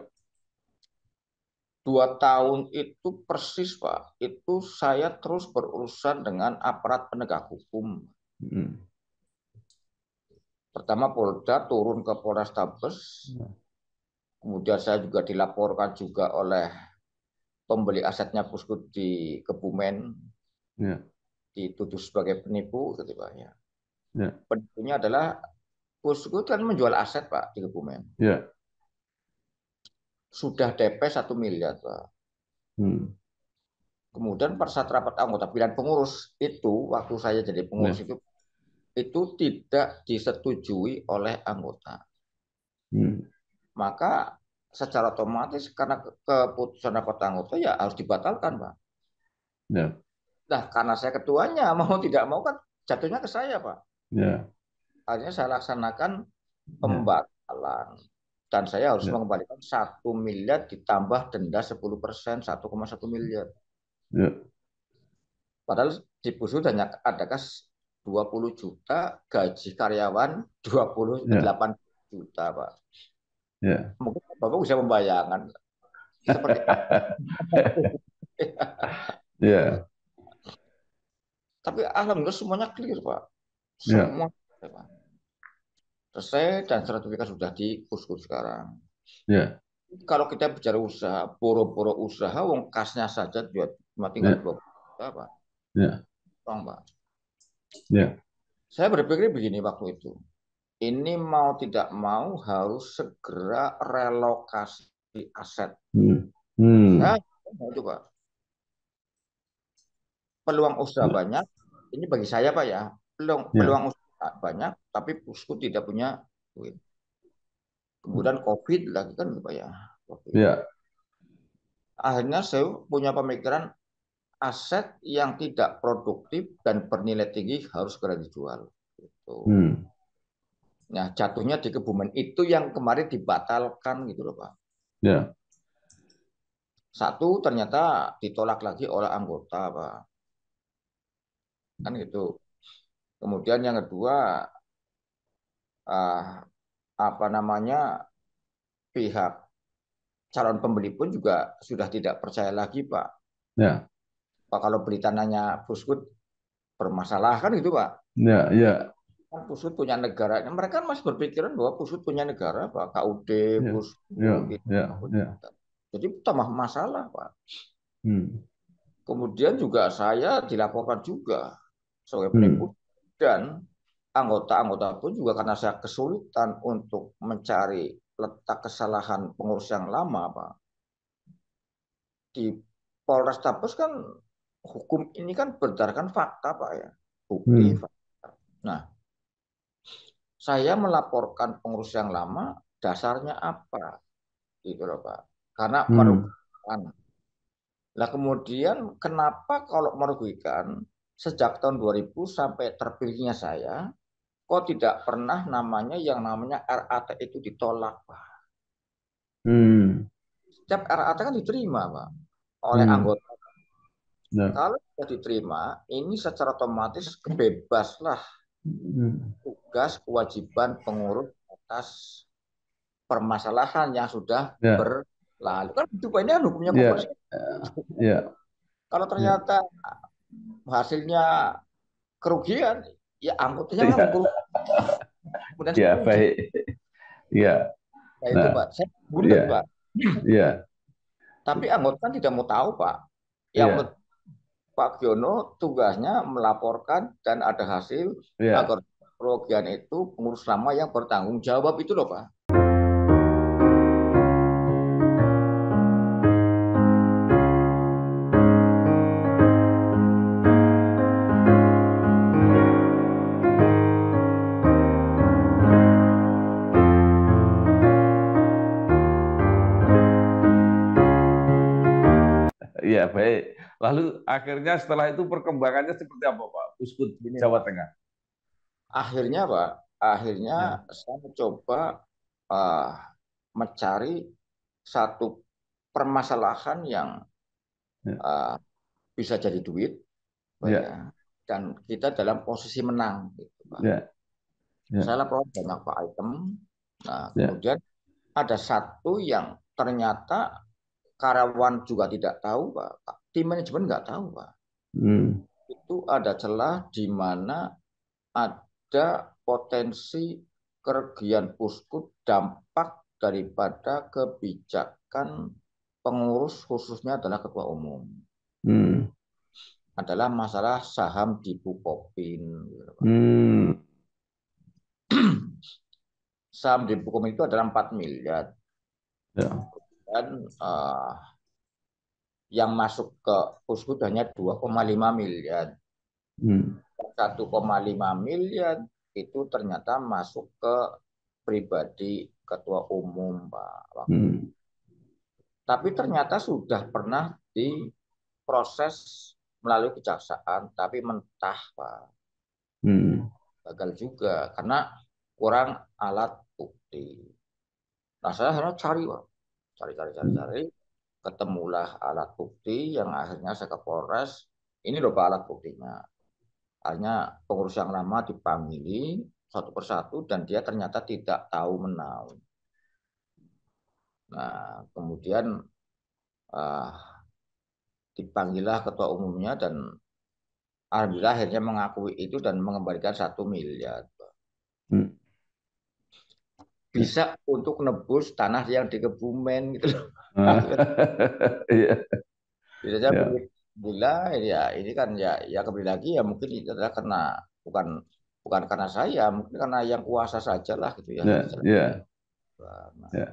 Speaker 1: 2 tahun itu persis, Pak. Itu saya terus berurusan dengan aparat penegak hukum.
Speaker 2: Hmm.
Speaker 1: Pertama Polda turun ke Polrestabes,
Speaker 2: Ya.
Speaker 1: kemudian saya juga dilaporkan juga oleh pembeli asetnya Pusku di Kebumen,
Speaker 2: Ya.
Speaker 1: dituduh sebagai penipu, gitu Pak ya.
Speaker 2: Ya.
Speaker 1: Penipunya adalah Pusku kan menjual aset Pak di Kebumen.
Speaker 2: Ya.
Speaker 1: Sudah DP 1 miliar Pak.
Speaker 2: Hmm.
Speaker 1: Kemudian pada saat rapat anggota pilihan pengurus itu, waktu saya jadi pengurus
Speaker 2: Ya.
Speaker 1: itu tidak disetujui oleh anggota.
Speaker 2: Hmm.
Speaker 1: Maka secara otomatis karena keputusan rapat anggota ya harus dibatalkan, Pak.
Speaker 2: Ya.
Speaker 1: Nah, karena saya ketuanya mau tidak mau kan jatuhnya ke saya, Pak.
Speaker 2: Ya.
Speaker 1: Akhirnya saya laksanakan
Speaker 2: Ya.
Speaker 1: pembatalan. Dan saya harus
Speaker 2: Ya.
Speaker 1: mengembalikan 1 miliar ditambah denda 10%, 1,1 miliar.
Speaker 2: Ya.
Speaker 1: Padahal di Pusut hanya ada kas 20 juta, gaji karyawan 28
Speaker 2: Ya.
Speaker 1: juta, Pak.
Speaker 2: Ya.
Speaker 1: Mungkin Bapak bisa membayangkan seperti apa.
Speaker 2: Ya.
Speaker 1: Tapi alhamdulillah semuanya clear, Pak.
Speaker 2: Ya.
Speaker 1: Semua, Pak. Selesai dan sertifikat sudah di Pusku sekarang.
Speaker 2: Ya.
Speaker 1: Kalau kita bicara usaha, boro-boro usaha, wong kasnya saja cuma tinggal
Speaker 2: Ya.
Speaker 1: 20 juta, Pak.
Speaker 2: Ya.
Speaker 1: Tolong, Pak.
Speaker 2: Ya.
Speaker 1: Saya berpikir begini waktu itu. Ini mau tidak mau harus segera relokasi aset.
Speaker 2: Hmm.
Speaker 1: Ya,
Speaker 2: Hmm.
Speaker 1: itu Pak. Peluang usaha
Speaker 2: Ya.
Speaker 1: banyak. Ini bagi saya Pak ya. Peluang,
Speaker 2: Ya.
Speaker 1: peluang usaha banyak, tapi Pusku tidak punya duit. Kemudian COVID lagi kan Pak ya. COVID.
Speaker 2: Ya.
Speaker 1: Akhirnya saya punya pemikiran aset yang tidak produktif dan bernilai tinggi harus segera dijual. Gitu.
Speaker 2: Hmm.
Speaker 1: Nah, jatuhnya di Kebumen itu yang kemarin dibatalkan gitu loh Pak.
Speaker 2: Ya.
Speaker 1: Satu ternyata ditolak lagi oleh anggota Pak. Kan gitu. Kemudian yang kedua uh, apa namanya pihak calon pembeli pun juga sudah tidak percaya lagi Pak.
Speaker 2: Ya.
Speaker 1: Pak kalau beli tanahnya Pusgut bermasalah kan gitu Pak.
Speaker 2: Ya. Ya.
Speaker 1: Kan Pusut punya negara. Mereka masih berpikiran bahwa Pusut punya negara Pak. KUD,
Speaker 2: Ya.
Speaker 1: Pusut,
Speaker 2: Ya.
Speaker 1: itu.
Speaker 2: Ya. Ya.
Speaker 1: Jadi tambah masalah Pak.
Speaker 2: Hmm.
Speaker 1: Kemudian juga saya dilaporkan juga sebagai penipu
Speaker 2: Hmm.
Speaker 1: dan anggota-anggota pun juga karena saya kesulitan untuk mencari letak kesalahan pengurus yang lama, Pak. Di Polrestabes kan hukum ini kan berdasarkan fakta, Pak ya. Bukti,
Speaker 2: Hmm.
Speaker 1: fakta. Nah, saya melaporkan pengurus yang lama, dasarnya apa? Gitu loh, Pak. Karena
Speaker 2: Hmm.
Speaker 1: merugikan. Nah, kemudian kenapa kalau merugikan sejak tahun 2000 sampai terpilihnya saya, kok tidak pernah namanya yang namanya RAT itu ditolak, Pak.
Speaker 2: Hmm.
Speaker 1: Setiap RAT kan diterima, Pak, oleh
Speaker 2: Hmm.
Speaker 1: anggota.
Speaker 2: Ya.
Speaker 1: Kalau sudah diterima, ini secara otomatis bebaslah
Speaker 2: Hmm.
Speaker 1: tugas kewajiban pengurus atas permasalahan yang sudah
Speaker 2: Ya.
Speaker 1: berlalu. Kan itu Pak, ini kan hukumnya
Speaker 2: Ya.
Speaker 1: komersial.
Speaker 2: Ya.
Speaker 1: Kalau
Speaker 2: Ya.
Speaker 1: ternyata hasilnya kerugian, ya angkutannya memang
Speaker 2: Ya,
Speaker 1: kemudian
Speaker 2: ya
Speaker 1: 10 juta.
Speaker 2: baik. Ya,
Speaker 1: Nah, itu
Speaker 2: nah,
Speaker 1: Pak, saya bulet
Speaker 2: ya,
Speaker 1: Pak.
Speaker 2: ya,
Speaker 1: Tapi anggota kan tidak mau tahu Pak. Yang
Speaker 2: ya,
Speaker 1: Pak Giono tugasnya melaporkan dan ada hasil
Speaker 2: ya.
Speaker 1: agar kerugian itu pengurus lama yang bertanggung jawab itu loh Pak.
Speaker 2: Iya, baik. Lalu akhirnya setelah itu perkembangannya seperti apa, Pak? Uskut
Speaker 1: Gini
Speaker 2: Jawa
Speaker 1: Pak,
Speaker 2: Tengah.
Speaker 1: akhirnya Pak, akhirnya
Speaker 2: Ya,
Speaker 1: saya mencoba uh, mencari satu permasalahan yang
Speaker 2: ya,
Speaker 1: uh, bisa jadi duit, Pak
Speaker 2: ya,
Speaker 1: ya, dan kita dalam posisi menang, gitu Pak.
Speaker 2: ya,
Speaker 1: Saya
Speaker 2: ya,
Speaker 1: laporan banyak Pak item. Nah,
Speaker 2: ya.
Speaker 1: kemudian ada satu yang ternyata karyawan juga tidak tahu, Pak. Tim manajemen nggak tahu, Pak.
Speaker 2: Hmm,
Speaker 1: Itu ada celah di mana ada potensi kerugian Puskut dampak daripada kebijakan pengurus khususnya adalah ketua umum.
Speaker 2: hmm,
Speaker 1: Adalah masalah saham di Bukopin, gitu, Pak.
Speaker 2: hmm,
Speaker 1: Saham di Bukopin itu adalah 4 miliar
Speaker 2: ya,
Speaker 1: dan yang masuk ke Puskut hanya 2,5 miliar.
Speaker 2: hmm,
Speaker 1: 1,5 miliar itu ternyata masuk ke pribadi ketua umum, Pak.
Speaker 2: hmm,
Speaker 1: Tapi ternyata sudah pernah diproses melalui kejaksaan, tapi mentah, Pak.
Speaker 2: hmm,
Speaker 1: Gagal juga karena kurang alat bukti. Nah, saya harus cari, Pak.
Speaker 2: hmm,
Speaker 1: Cari. Ketemulah alat bukti yang akhirnya saya ke Polres. Ini loh Pak alat buktinya. Hanya pengurus yang lama dipanggili satu persatu dan dia ternyata tidak tahu menau. Nah, kemudian uh, dipanggillah ketua umumnya dan alhamdulillah akhirnya mengakui itu dan mengembalikan 1 miliar.
Speaker 2: hmm, ya.
Speaker 1: Bisa untuk nebus tanah yang di Kebumen gitu loh.
Speaker 2: Iya,
Speaker 1: Bisa saja
Speaker 2: ya,
Speaker 1: begitu. Bila ya ini kan ya kembali lagi ya mungkin itu adalah karena bukan bukan karena saya, mungkin karena yang kuasa saja lah gitu ya.
Speaker 2: ya, ya,
Speaker 1: Nah,
Speaker 2: ya,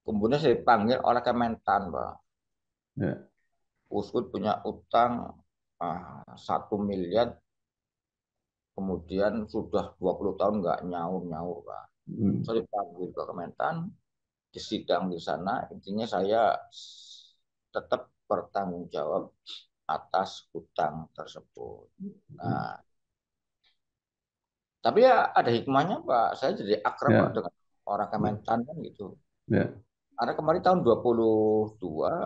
Speaker 1: kemudian saya dipanggil oleh Kementan, Pak.
Speaker 2: ya,
Speaker 1: Uskut punya utang 1 miliar, kemudian sudah 20 tahun nggak nyaur-nyaur, Pak.
Speaker 2: hmm,
Speaker 1: Saya dipanggil ke Kementan, di sidang di sana, intinya saya tetap bertanggung jawab atas hutang tersebut.
Speaker 2: hmm,
Speaker 1: Nah, tapi ya ada hikmahnya, Pak. Saya jadi akrab Pak
Speaker 2: ya,
Speaker 1: dengan orang
Speaker 2: ya,
Speaker 1: Kementan kan gitu.
Speaker 2: ya,
Speaker 1: Karena kemarin tahun 22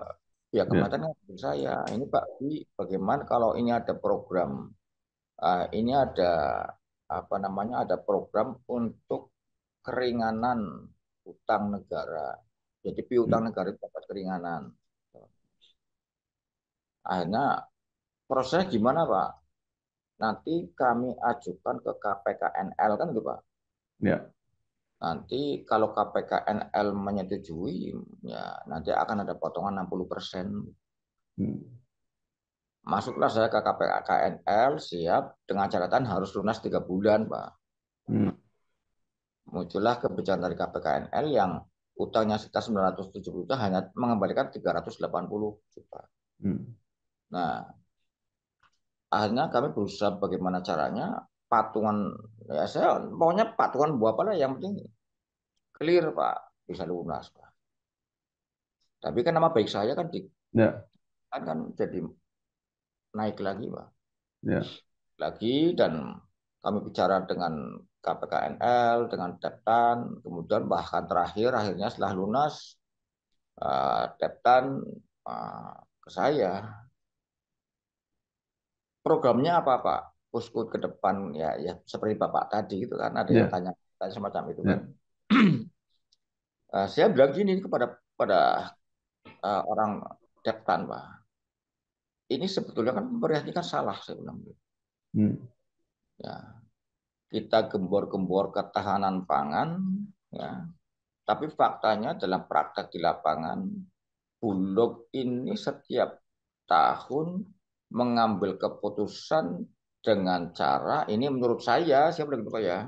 Speaker 1: ya
Speaker 2: ya,
Speaker 1: Kementan ngasih saya, ini Pak, bagaimana kalau ini ada program, ini ada apa namanya, ada program untuk keringanan utang negara. Jadi piutang
Speaker 2: hmm,
Speaker 1: negara itu dapat keringanan. Akhirnya proses gimana Pak? Nanti kami ajukan ke KPKNL kan gitu Pak.
Speaker 2: ya,
Speaker 1: Nanti kalau KPKNL menyetujui, ya nanti akan ada potongan 60%.
Speaker 2: hmm,
Speaker 1: Masuklah saya ke KPKNL, siap dengan catatan harus lunas 3 bulan, Pak.
Speaker 2: hmm,
Speaker 1: Muncullah kebijakan dari KPKNL yang utangnya sekitar 970 juta hanya mengembalikan 380 juta.
Speaker 2: hmm,
Speaker 1: Nah, akhirnya kami berusaha bagaimana caranya patungan, ya saya pokoknya patungan buah apa lah yang penting clear Pak, bisa lunas Pak. Tapi kan nama baik saya kan
Speaker 2: ya,
Speaker 1: kan jadi naik lagi Pak.
Speaker 2: ya,
Speaker 1: Lagi dan kami bicara dengan KPKNL, dengan Deptan, kemudian bahkan terakhir akhirnya setelah lunas Deptan ke saya, programnya apa Pak? Puskut ke depan ya ya seperti Bapak tadi gitu kan ada yang
Speaker 2: ya,
Speaker 1: tanya, tanya semacam itu kan.
Speaker 2: ya,
Speaker 1: Saya bilang gini kepada pada orang Deptan Pak. Ini sebetulnya kan pemerintah ini kan salah saya bilang.
Speaker 2: hmm,
Speaker 1: Ya, kita gembor-gembor ketahanan pangan, ya. Tapi faktanya dalam praktek di lapangan, Bulog ini setiap tahun mengambil keputusan dengan cara ini menurut saya bilang gitu ya.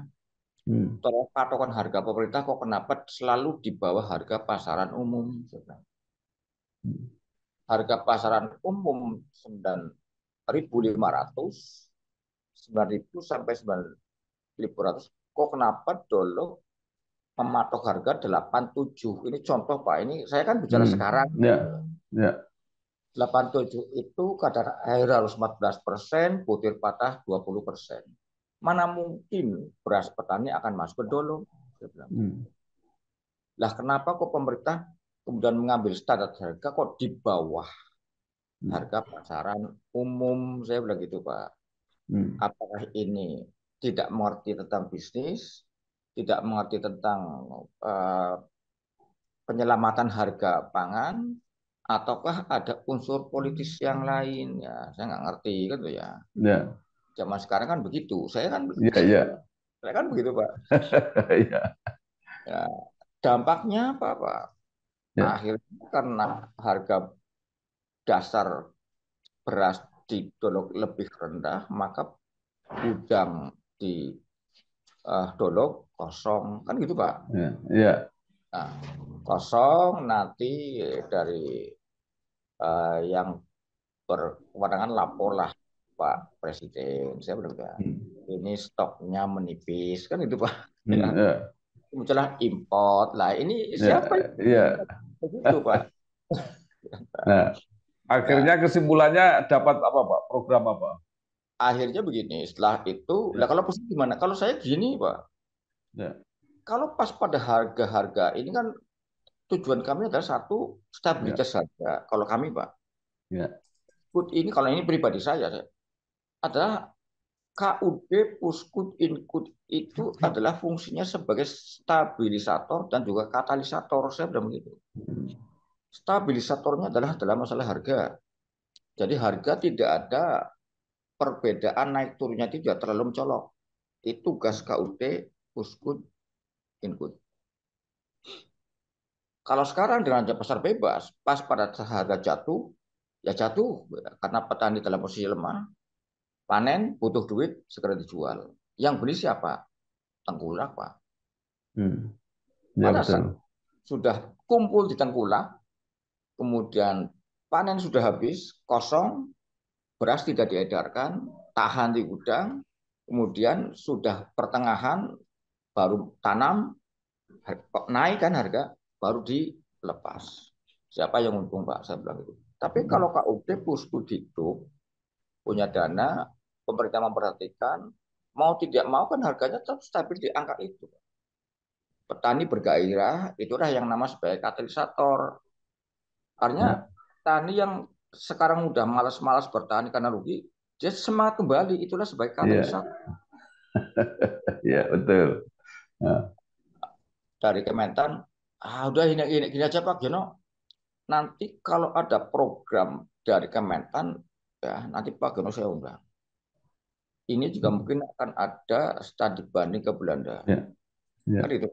Speaker 2: Hmm.
Speaker 1: Tolong patokan harga pemerintah kok kenapa selalu di bawah harga pasaran umum? Harga pasaran umum 9.500, 9.000 sampai 9.500. Kok kenapa dulu mematok harga 87? Ini contoh Pak, ini saya kan bicara
Speaker 2: Hmm.
Speaker 1: sekarang.
Speaker 2: Ya, ya,
Speaker 1: 87 itu kadar air harus 14%, butir patah 20%. Mana mungkin beras petani akan masuk ke dolo?
Speaker 2: hmm.
Speaker 1: Lah kenapa kok pemerintah kemudian mengambil standar harga kok di bawah
Speaker 2: Hmm.
Speaker 1: harga pasaran umum? Saya bilang gitu Pak.
Speaker 2: Hmm.
Speaker 1: Apakah ini tidak mengerti tentang bisnis, tidak mengerti tentang uh, penyelamatan harga pangan, ataukah ada unsur politis yang lain? Ya, saya nggak ngerti kan tuh ya.
Speaker 2: Ya,
Speaker 1: Zaman sekarang kan begitu.
Speaker 2: ya, ya,
Speaker 1: Saya kan begitu Pak.
Speaker 2: ya,
Speaker 1: Ya, dampaknya apa Pak?
Speaker 2: ya,
Speaker 1: Akhirnya karena harga dasar beras di Dolok lebih rendah, maka gudang di Dolok kosong kan gitu Pak.
Speaker 2: ya, ya.
Speaker 1: Nah, kosong nanti dari yang berkewenangan laporlah Pak Presiden. Saya bilang ya,
Speaker 2: Hmm.
Speaker 1: ini stoknya menipis kan itu Pak. Ya,
Speaker 2: Hmm. Ya,
Speaker 1: muncullah import lah. Ini siapa
Speaker 2: ya,
Speaker 1: yang
Speaker 2: ya.
Speaker 1: begitu Pak?
Speaker 2: Nah,
Speaker 1: Nah,
Speaker 2: akhirnya kesimpulannya dapat apa, Pak? Program apa?
Speaker 1: akhirnya begini. Setelah itu, lah
Speaker 2: Ya,
Speaker 1: kalau posisi gimana? Kalau saya gini Pak,
Speaker 2: ya,
Speaker 1: kalau pas pada harga-harga ini kan tujuan kami adalah satu
Speaker 2: ya,
Speaker 1: stabilitas harga. Kalau kami Pak,
Speaker 2: ya,
Speaker 1: Put ini kalau ini pribadi saya adalah KUD Puskut Inkut itu adalah fungsinya sebagai stabilisator dan juga katalisator. Saya bilang begitu. Stabilisatornya adalah dalam masalah harga. Jadi harga tidak ada perbedaan naik turunnya itu tidak terlalu mencolok. Itu tugas KUD Puskut Inkut. Kalau sekarang dengan pasar bebas, pas pada harga jatuh, ya jatuh karena petani dalam posisi lemah, panen butuh duit segera dijual. Yang beli siapa? Tengkulak Pak.
Speaker 2: hmm. Ya
Speaker 1: Pada saat
Speaker 2: betul.
Speaker 1: sudah kumpul di tengkulak, kemudian panen sudah habis, kosong, beras tidak diedarkan, tahan di gudang, kemudian sudah pertengahan baru tanam, naik kan harga, baru dilepas. Siapa yang untung Pak? Saya bilang itu. Tapi
Speaker 2: Hmm.
Speaker 1: kalau KUD Pusku hidup, punya dana, pemerintah memperhatikan, mau tidak mau kan harganya tetap stabil di angka itu. Petani bergairah, itulah yang nama sebagai katalisator. Artinya
Speaker 2: Ya,
Speaker 1: petani yang sekarang udah malas-malas bertani karena rugi, dia semangat kembali, itulah sebagai
Speaker 2: iya,
Speaker 1: katalisator
Speaker 2: iya betul. Nah,
Speaker 1: dari Kementan. Ah, udah gini aja Pak Gino. Nanti kalau ada program dari Kementan, ya nanti Pak Gino saya undang. Ini juga mungkin akan ada studi banding ke Belanda.
Speaker 2: ya,
Speaker 1: Kan
Speaker 2: ya,
Speaker 1: itu.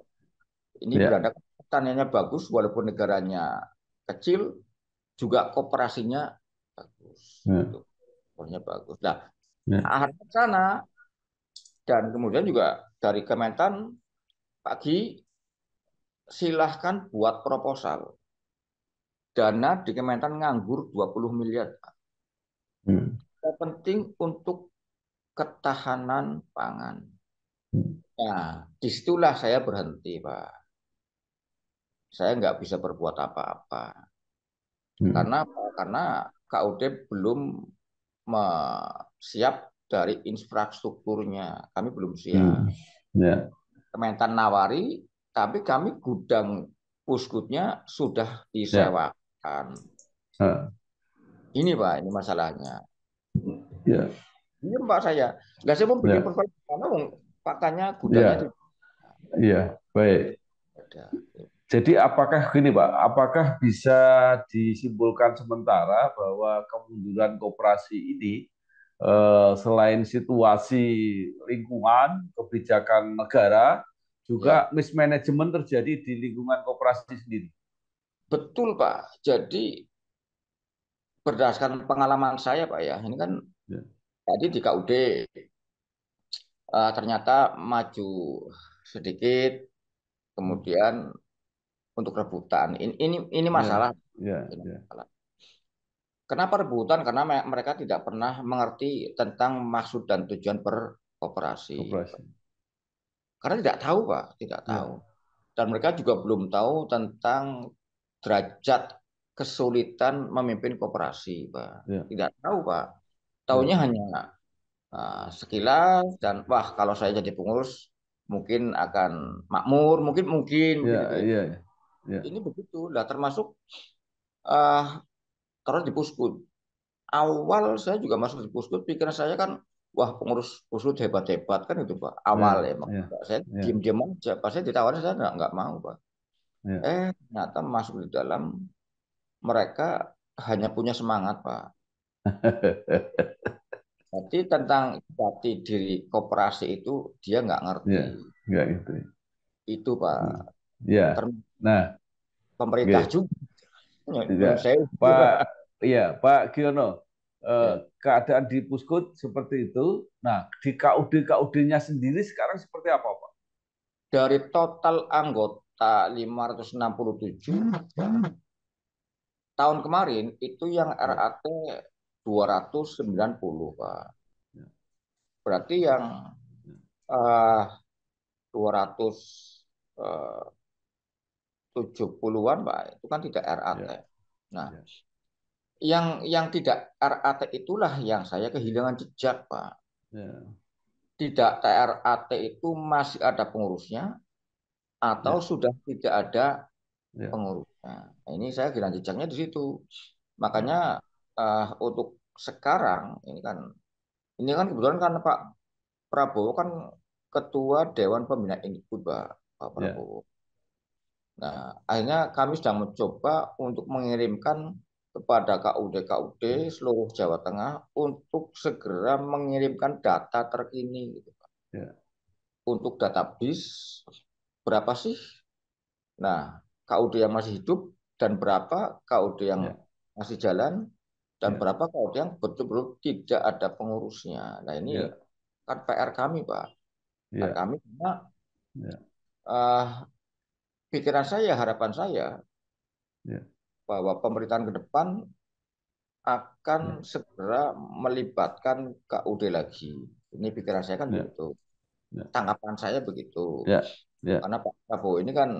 Speaker 1: Ini
Speaker 2: ya,
Speaker 1: Belanda pertaniannya bagus, walaupun negaranya kecil, juga kooperasinya bagus.
Speaker 2: ya,
Speaker 1: Gitu. Koperasinya bagus. Nah,
Speaker 2: ya,
Speaker 1: arah ke sana dan kemudian juga dari Kementan pagi silahkan buat proposal. Dana di Kementan nganggur 20 miliar.
Speaker 2: hmm,
Speaker 1: Yang penting untuk ketahanan pangan.
Speaker 2: hmm,
Speaker 1: Nah, disitulah saya berhenti, Pak. Saya nggak bisa berbuat apa-apa.
Speaker 2: hmm,
Speaker 1: Karena apa? Karena KUD belum siap dari infrastrukturnya. Kami belum siap.
Speaker 2: hmm, ya,
Speaker 1: Kementan nawari, tapi kami gudang puskutnya sudah
Speaker 2: ya,
Speaker 1: disewakan.
Speaker 2: ah,
Speaker 1: Ini Pak, ini masalahnya.
Speaker 2: ya,
Speaker 1: Iya Pak saya. Nggak saya mau bikin
Speaker 2: ya,
Speaker 1: persoalan karena faktanya gudangnya
Speaker 2: ya,
Speaker 1: tidak
Speaker 2: iya, baik.
Speaker 1: ada.
Speaker 2: Jadi apakah gini Pak, apakah bisa disimpulkan sementara bahwa kemunduran koperasi ini selain situasi lingkungan, kebijakan negara,
Speaker 1: Ya,
Speaker 2: juga mismanagement terjadi di lingkungan koperasi sendiri.
Speaker 1: betul Pak. Jadi berdasarkan pengalaman saya Pak ya, ini kan
Speaker 2: Ya,
Speaker 1: tadi di KUD ternyata maju sedikit, kemudian untuk rebutan. Ini
Speaker 2: ya,
Speaker 1: masalah.
Speaker 2: ya,
Speaker 1: Ini
Speaker 2: ya.
Speaker 1: masalah. Kenapa rebutan? Karena mereka tidak pernah mengerti tentang maksud dan tujuan berkooperasi.
Speaker 2: Koperasi.
Speaker 1: Karena tidak tahu, Pak, tidak tahu.
Speaker 2: Ya,
Speaker 1: Dan mereka juga belum tahu tentang derajat kesulitan memimpin koperasi, Pak.
Speaker 2: ya,
Speaker 1: Tidak tahu, Pak.
Speaker 2: ya,
Speaker 1: Taunya hanya sekilas dan wah kalau saya jadi pengurus mungkin akan makmur, mungkin mungkin
Speaker 2: ya,
Speaker 1: begitu ya.
Speaker 2: ya, ya,
Speaker 1: Ini begitu lah termasuk uh, terus di Puskut. Awal saya juga masuk di Puskut, pikiran saya kan wah pengurus Puskut hebat-hebat kan itu Pak. Awal
Speaker 2: ya,
Speaker 1: emang
Speaker 2: ya,
Speaker 1: saya
Speaker 2: ya,
Speaker 1: diam-diam aja. Pas saya ditawarin saya nggak mau Pak.
Speaker 2: ya.
Speaker 1: Ternyata masuk di dalam mereka hanya punya semangat Pak. Jadi tentang jati diri koperasi itu dia nggak ngerti.
Speaker 2: Ya, enggak gitu.
Speaker 1: Itu Pak.
Speaker 2: Ya.
Speaker 1: Termasuk
Speaker 2: Nah,
Speaker 1: pemerintah
Speaker 2: oke.
Speaker 1: juga
Speaker 2: Ya,
Speaker 1: nyun sewu gitu
Speaker 2: Pak,
Speaker 1: Pak.
Speaker 2: iya, Pak Giono,
Speaker 1: Ya.
Speaker 2: keadaan di Puskut seperti itu. Nah, di KUD-KUD-nya sendiri sekarang seperti apa, Pak?
Speaker 1: Dari total anggota 567 tahun kemarin itu yang
Speaker 2: Ya,
Speaker 1: RAT 290 Pak.
Speaker 2: ya,
Speaker 1: Berarti yang eh, 270-an Pak itu kan tidak RAT.
Speaker 2: ya,
Speaker 1: Nah,
Speaker 2: ya,
Speaker 1: yang tidak RAT itulah yang saya kehilangan jejak Pak.
Speaker 2: ya,
Speaker 1: Tidak TRAT itu masih ada pengurusnya atau
Speaker 2: ya,
Speaker 1: sudah tidak ada
Speaker 2: ya,
Speaker 1: pengurusnya. Nah, ini saya kehilangan jejaknya di situ. Makanya
Speaker 2: ya,
Speaker 1: untuk sekarang ini kan kebetulan kan Pak Prabowo kan ketua Dewan Pembina Indikbud Pak
Speaker 2: ya,
Speaker 1: Prabowo. Nah, akhirnya kami sedang mencoba untuk mengirimkan kepada KUD-KUD seluruh Jawa Tengah untuk segera mengirimkan data terkini gitu, Pak.
Speaker 2: ya,
Speaker 1: Untuk data BIS berapa sih? Nah, KUD yang masih hidup dan berapa KUD yang
Speaker 2: ya,
Speaker 1: masih jalan dan
Speaker 2: ya,
Speaker 1: berapa KUD yang betul-betul tidak ada pengurusnya. Nah, ini
Speaker 2: ya,
Speaker 1: kan PR kami, Pak. PR
Speaker 2: ya,
Speaker 1: kami karena
Speaker 2: ya,
Speaker 1: eh, pikiran saya, harapan saya
Speaker 2: ya,
Speaker 1: bahwa pemerintahan ke depan akan
Speaker 2: ya,
Speaker 1: segera melibatkan KUD lagi. Ini pikiran saya kan
Speaker 2: ya,
Speaker 1: begitu.
Speaker 2: ya,
Speaker 1: Tanggapan saya begitu.
Speaker 2: ya, ya,
Speaker 1: Karena Pak Prabowo ini kan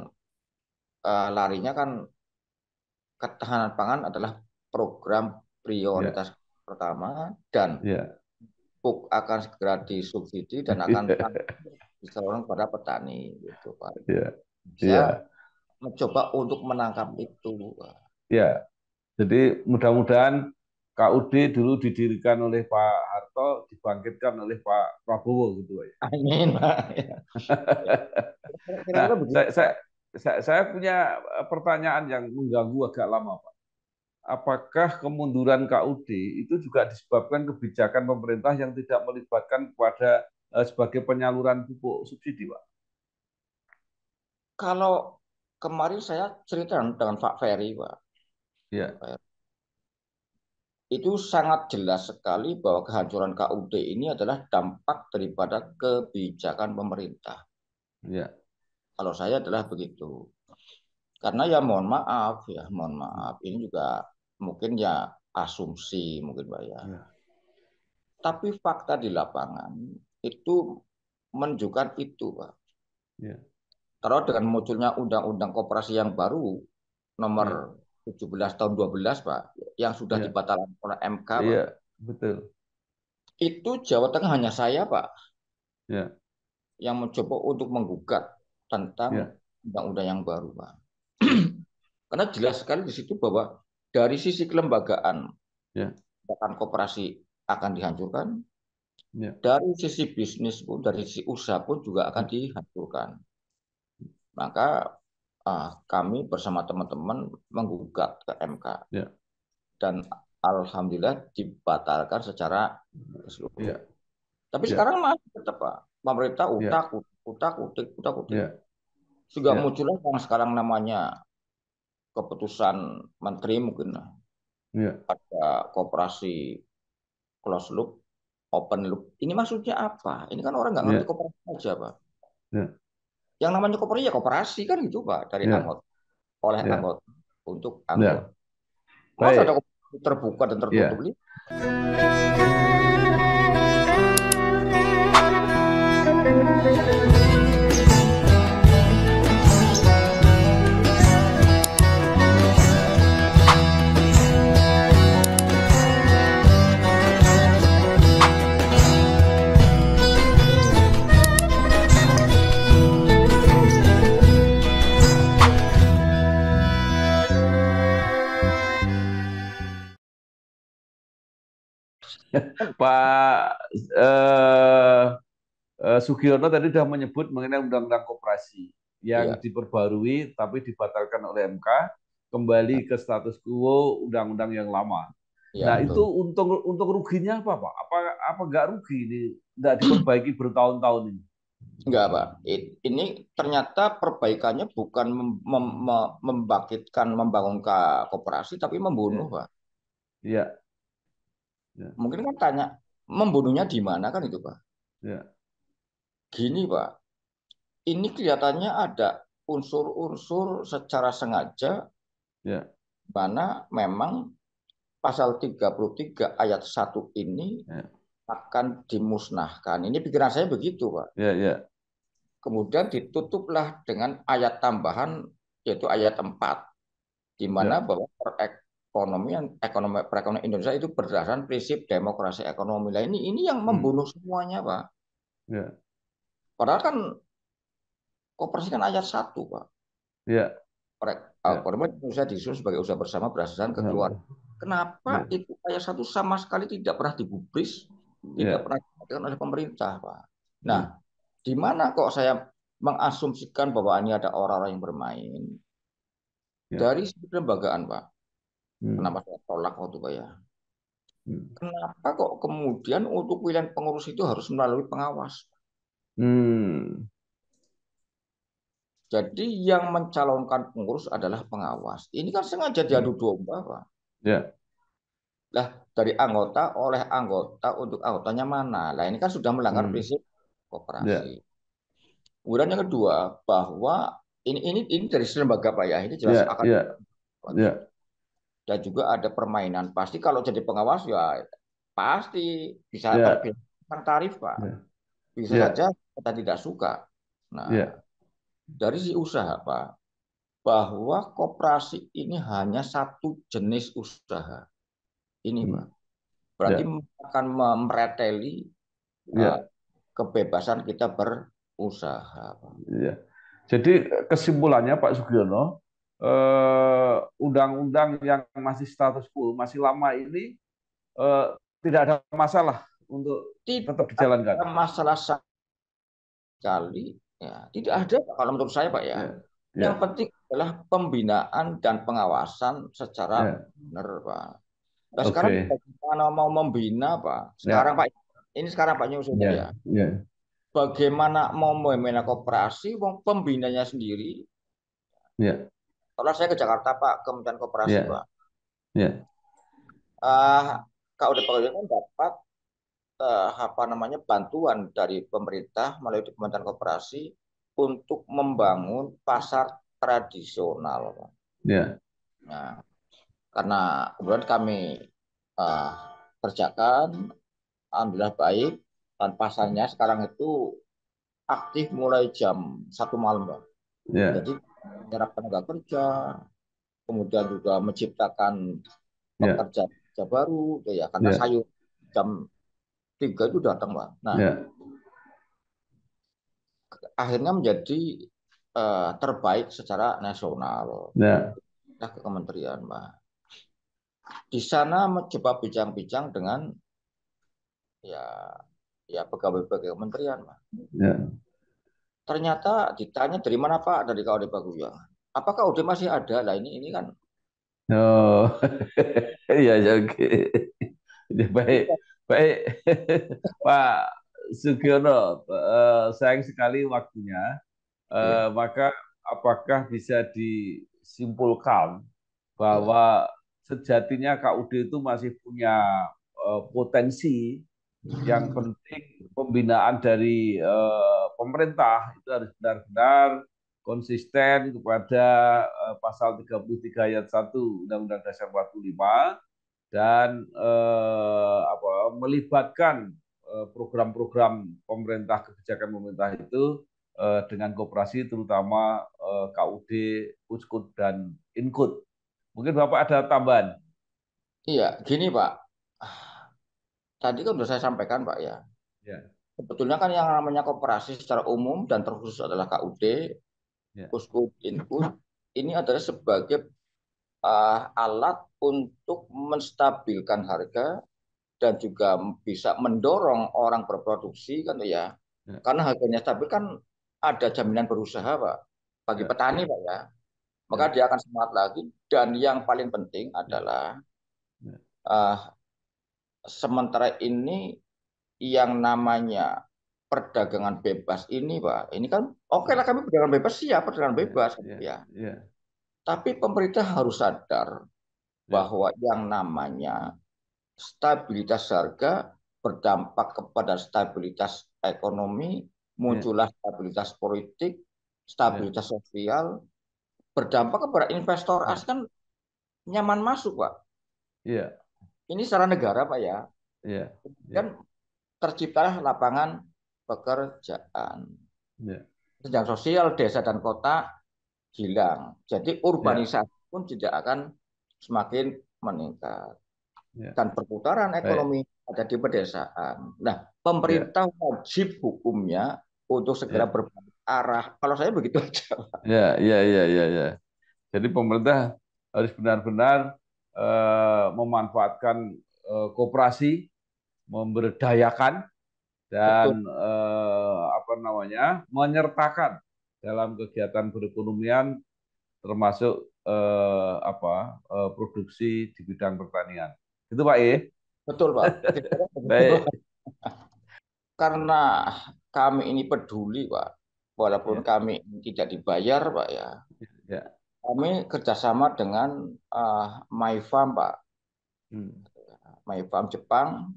Speaker 1: larinya kan ketahanan pangan adalah program
Speaker 2: ya,
Speaker 1: prioritas pertama dan
Speaker 2: ya,
Speaker 1: pupuk akan segera disubsidi dan akan disalurkan kepada petani gitu Pak.
Speaker 2: ya,
Speaker 1: Saya
Speaker 2: ya,
Speaker 1: mencoba untuk menangkap itu.
Speaker 2: ya. Jadi mudah-mudahan KUD dulu didirikan oleh Pak Harto, dibangkitkan oleh Pak Prabowo gitu, Pak.
Speaker 1: Amin, Pak.
Speaker 2: Nah,
Speaker 1: Kira-kira begitu, Pak.
Speaker 2: saya punya pertanyaan yang mengganggu agak lama, Pak. Apakah kemunduran KUD itu juga disebabkan kebijakan pemerintah yang tidak melibatkan kepada sebagai penyaluran pupuk subsidi, Pak?
Speaker 1: Kalau kemarin saya cerita dengan Pak Ferry, Pak.
Speaker 2: Ya,
Speaker 1: Itu sangat jelas sekali bahwa kehancuran KUD ini adalah dampak daripada kebijakan pemerintah.
Speaker 2: ya,
Speaker 1: Kalau saya adalah begitu. Karena ya mohon maaf ya, mohon maaf. Ini juga mungkin ya asumsi mungkin Pak ya.
Speaker 2: ya,
Speaker 1: Tapi fakta di lapangan itu menunjukkan itu Pak.
Speaker 2: ya,
Speaker 1: Terus dengan munculnya undang-undang koperasi yang baru nomor
Speaker 2: ya,
Speaker 1: 17 tahun 12 Pak, yang sudah
Speaker 2: ya,
Speaker 1: dibatalkan oleh MK Pak.
Speaker 2: iya, betul.
Speaker 1: Itu Jawa Tengah hanya saya Pak
Speaker 2: Ya,
Speaker 1: yang mencoba untuk menggugat tentang
Speaker 2: ya,
Speaker 1: undang-undang yang baru Pak.
Speaker 2: ya,
Speaker 1: Karena jelas sekali di situ bahwa dari sisi kelembagaan
Speaker 2: ya,
Speaker 1: bahkan koperasi akan dihancurkan,
Speaker 2: ya,
Speaker 1: dari sisi bisnis pun, dari sisi usaha pun juga akan
Speaker 2: ya,
Speaker 1: dihancurkan. Maka kami bersama teman-teman menggugat ke MK
Speaker 2: ya,
Speaker 1: dan alhamdulillah dibatalkan secara
Speaker 2: ya,
Speaker 1: keseluruhan. Tapi
Speaker 2: ya,
Speaker 1: sekarang masih tetap Pak. Pemerintah
Speaker 2: ya,
Speaker 1: utak utik.
Speaker 2: ya,
Speaker 1: Juga
Speaker 2: ya,
Speaker 1: muncullah yang sekarang namanya keputusan menteri mungkin
Speaker 2: ya,
Speaker 1: ada koperasi closed loop, open loop. Ini maksudnya apa? Ini kan orang nggak ngerti
Speaker 2: ya,
Speaker 1: koperasi aja, Pak.
Speaker 2: ya,
Speaker 1: Yang namanya koperasi ya koperasi kan gitu, Pak. Dari
Speaker 2: ya,
Speaker 1: anggota, oleh
Speaker 2: ya,
Speaker 1: anggota, untuk anggota.
Speaker 2: ya.
Speaker 1: Masa ada
Speaker 2: Baik,
Speaker 1: koperasi terbuka dan tertutup
Speaker 2: ya.
Speaker 1: ini?
Speaker 2: Pak eh, Sugiono tadi sudah menyebut mengenai Undang-Undang Koperasi yang
Speaker 1: Iya,
Speaker 2: diperbarui tapi dibatalkan oleh MK, kembali ke status quo Undang-Undang yang lama.
Speaker 1: iya
Speaker 2: Nah itu
Speaker 1: betul.
Speaker 2: untung ruginya apa Pak? Apa nggak rugi ini nggak diperbaiki bertahun-tahun ini?
Speaker 1: Enggak, Pak. Ini ternyata perbaikannya bukan membangkitkan, membangun koperasi, tapi membunuh,
Speaker 2: Ya,
Speaker 1: Pak.
Speaker 2: ya, ya,
Speaker 1: Mungkin kan tanya, membunuhnya di mana kan itu, Pak?
Speaker 2: ya,
Speaker 1: Gini, Pak. Ini kelihatannya ada unsur-unsur secara sengaja
Speaker 2: ya,
Speaker 1: mana memang pasal 33 ayat 1 ini
Speaker 2: ya,
Speaker 1: akan dimusnahkan. Ini pikiran saya begitu, Pak.
Speaker 2: ya, ya,
Speaker 1: Kemudian ditutuplah dengan ayat tambahan yaitu ayat 4 di mana
Speaker 2: ya,
Speaker 1: bahwa perekonomian Indonesia itu berdasarkan prinsip demokrasi ekonomi. Lah ini yang
Speaker 2: hmm,
Speaker 1: membunuh semuanya, Pak.
Speaker 2: ya,
Speaker 1: Padahal kan koperasi kan ayat 1, Pak.
Speaker 2: ya, ya,
Speaker 1: Perekonomian Indonesia disusun sebagai usaha bersama berdasarkan kekeluargaan. Kenapa
Speaker 2: ya,
Speaker 1: itu ayat 1 sama sekali tidak pernah digubris, tidak
Speaker 2: ya,
Speaker 1: pernah diperhatikan oleh pemerintah, Pak? Nah,
Speaker 2: hmm,
Speaker 1: di mana kok saya mengasumsikan bahwa ini ada orang-orang yang bermain
Speaker 2: ya,
Speaker 1: dari segi kelembagaan, Pak?
Speaker 2: hmm,
Speaker 1: Kenapa saya tolak waktu Pak ya?
Speaker 2: hmm,
Speaker 1: Kenapa kok kemudian untuk pilihan pengurus itu harus melalui pengawas?
Speaker 2: hmm,
Speaker 1: Jadi yang mencalonkan pengurus adalah pengawas. Ini kan sengaja
Speaker 2: hmm,
Speaker 1: diadu domba, Pak.
Speaker 2: ya,
Speaker 1: Lah dari anggota oleh anggota untuk anggotanya mana? Lah ini kan sudah melanggar
Speaker 2: hmm,
Speaker 1: prinsip koperasi.
Speaker 2: ya,
Speaker 1: Kemudian yang kedua bahwa ini dari sisi lembaga Pak ya, ini jelas
Speaker 2: ya,
Speaker 1: akan
Speaker 2: ya, ya,
Speaker 1: dan juga ada permainan. Pasti kalau jadi pengawas ya pasti bisa
Speaker 2: ya,
Speaker 1: tentang tarif Pak.
Speaker 2: ya,
Speaker 1: Bisa
Speaker 2: ya,
Speaker 1: saja kita tidak suka. Nah,
Speaker 2: ya,
Speaker 1: dari si usaha Pak, bahwa koperasi ini hanya satu jenis usaha. Ini Pak.
Speaker 2: hmm,
Speaker 1: Berarti
Speaker 2: ya,
Speaker 1: akan mereteli eh,
Speaker 2: ya,
Speaker 1: kebebasan kita berusaha. Pak.
Speaker 2: ya. Jadi kesimpulannya Pak Sugiono, undang-undang yang masih status quo, masih lama ini eh, tidak ada masalah untuk tetap
Speaker 1: Tidak
Speaker 2: dijalankan.
Speaker 1: ada masalah sekali. Ya, tidak ada Pak, kalau menurut saya Pak ya.
Speaker 2: Ya,
Speaker 1: Yang
Speaker 2: ya,
Speaker 1: penting adalah pembinaan dan pengawasan secara
Speaker 2: ya,
Speaker 1: benar Pak. Nah sekarang
Speaker 2: oke,
Speaker 1: bagaimana mau membina Pak? Sekarang
Speaker 2: ya,
Speaker 1: Pak, ini sekarang Pak Nyusun ya.
Speaker 2: ya, ya,
Speaker 1: Bagaimana mau membina koperasi, wong pembinanya sendiri.
Speaker 2: ya,
Speaker 1: Kalau saya ke Jakarta Pak, Kementerian Koperasi Pak.
Speaker 2: ya, ya,
Speaker 1: Ah, KUD Pegawai kan dapat apa namanya bantuan dari pemerintah melalui Kementerian Koperasi untuk membangun pasar tradisional. Pak.
Speaker 2: ya,
Speaker 1: Nah, karena kemudian kami uh, kerjakan, alhamdulillah baik, dan pasarnya sekarang itu aktif mulai jam 1 malam, Pak.
Speaker 2: ya,
Speaker 1: Jadi menyerap tenaga kerja, kemudian juga menciptakan
Speaker 2: ya,
Speaker 1: pekerja baru, ya karena
Speaker 2: ya,
Speaker 1: sayur jam 3 itu datang, Pak. Nah,
Speaker 2: ya,
Speaker 1: akhirnya menjadi terbaik secara nasional.
Speaker 2: ya,
Speaker 1: Nah, ke kementerian, Pak. Di sana mencoba bincang-bincang dengan ya ya pegawai-pegawai kementerian, Pak.
Speaker 2: ya,
Speaker 1: Ternyata ditanya dari mana Pak? Dari KUD Paguyang. Apakah KUD masih ada? Lah ini kan
Speaker 2: Oh, iya, ya, oke. Ya, baik, baik. Pak Sugiono, sayang sekali waktunya.
Speaker 1: Iya,
Speaker 2: Maka apakah bisa disimpulkan
Speaker 1: iya,
Speaker 2: bahwa sejatinya KUD itu masih punya potensi yang penting pembinaan dari pemerintah itu harus benar-benar konsisten kepada pasal 33 ayat 1 Undang-Undang Dasar 45 dan melibatkan program-program pemerintah kebijakan pemerintah itu dengan koperasi terutama KUD, Uskut dan Inkut. Mungkin Bapak ada tambahan?
Speaker 1: iya. Gini Pak, tadi kan sudah saya sampaikan Pak ya.
Speaker 2: Ya,
Speaker 1: Sebetulnya kan yang namanya koperasi secara umum dan terkhusus adalah KUD,
Speaker 2: ya,
Speaker 1: Uskut, Inkut, ini adalah sebagai alat untuk menstabilkan harga dan juga bisa mendorong orang berproduksi kan ya.
Speaker 2: ya,
Speaker 1: Karena harganya stabil kan ada jaminan berusaha Pak. Bagi
Speaker 2: ya,
Speaker 1: petani Pak ya. Maka
Speaker 2: ya,
Speaker 1: dia akan semangat lagi dan yang paling penting
Speaker 2: ya,
Speaker 1: adalah
Speaker 2: ya,
Speaker 1: uh, sementara ini yang namanya perdagangan bebas ini Pak. Ini kan oke
Speaker 2: ya,
Speaker 1: lah kami perdagangan bebas siap perdagangan
Speaker 2: ya,
Speaker 1: bebas
Speaker 2: ya,
Speaker 1: ya.
Speaker 2: ya,
Speaker 1: Tapi pemerintah harus sadar
Speaker 2: ya,
Speaker 1: bahwa yang namanya stabilitas harga berdampak kepada stabilitas ekonomi,
Speaker 2: ya,
Speaker 1: muncullah stabilitas politik,
Speaker 2: ya,
Speaker 1: stabilitas sosial, berdampak kepada investor
Speaker 2: ya,
Speaker 1: asing kan nyaman masuk, Pak.
Speaker 2: ya,
Speaker 1: Ini secara negara, Pak ya.
Speaker 2: ya,
Speaker 1: Dan
Speaker 2: ya,
Speaker 1: terciptalah lapangan pekerjaan.
Speaker 2: ya,
Speaker 1: Senjata sosial desa dan kota hilang. Jadi
Speaker 2: ya,
Speaker 1: urbanisasi pun tidak akan semakin meningkat.
Speaker 2: ya.
Speaker 1: Dan perputaran
Speaker 2: Baik,
Speaker 1: ekonomi ada di pedesaan. Nah,
Speaker 2: ya,
Speaker 1: pemerintah wajib hukumnya untuk segera
Speaker 2: ya,
Speaker 1: berbalik arah. Kalau saya begitu aja.
Speaker 2: ya, ya, ya, ya, ya. Jadi pemerintah harus benar-benar memanfaatkan koperasi, memberdayakan dan
Speaker 1: Betul,
Speaker 2: menyertakan dalam kegiatan perekonomian termasuk produksi di bidang pertanian. Itu Pak E.
Speaker 1: betul Pak. Kira-kira begitu.
Speaker 2: Baik.
Speaker 1: Karena kami ini peduli Pak, walaupun
Speaker 2: Ya,
Speaker 1: kami tidak dibayar Pak ya,
Speaker 2: ya.
Speaker 1: kami kerjasama dengan MyFarm Pak.
Speaker 2: Hmm,
Speaker 1: MyFarm Jepang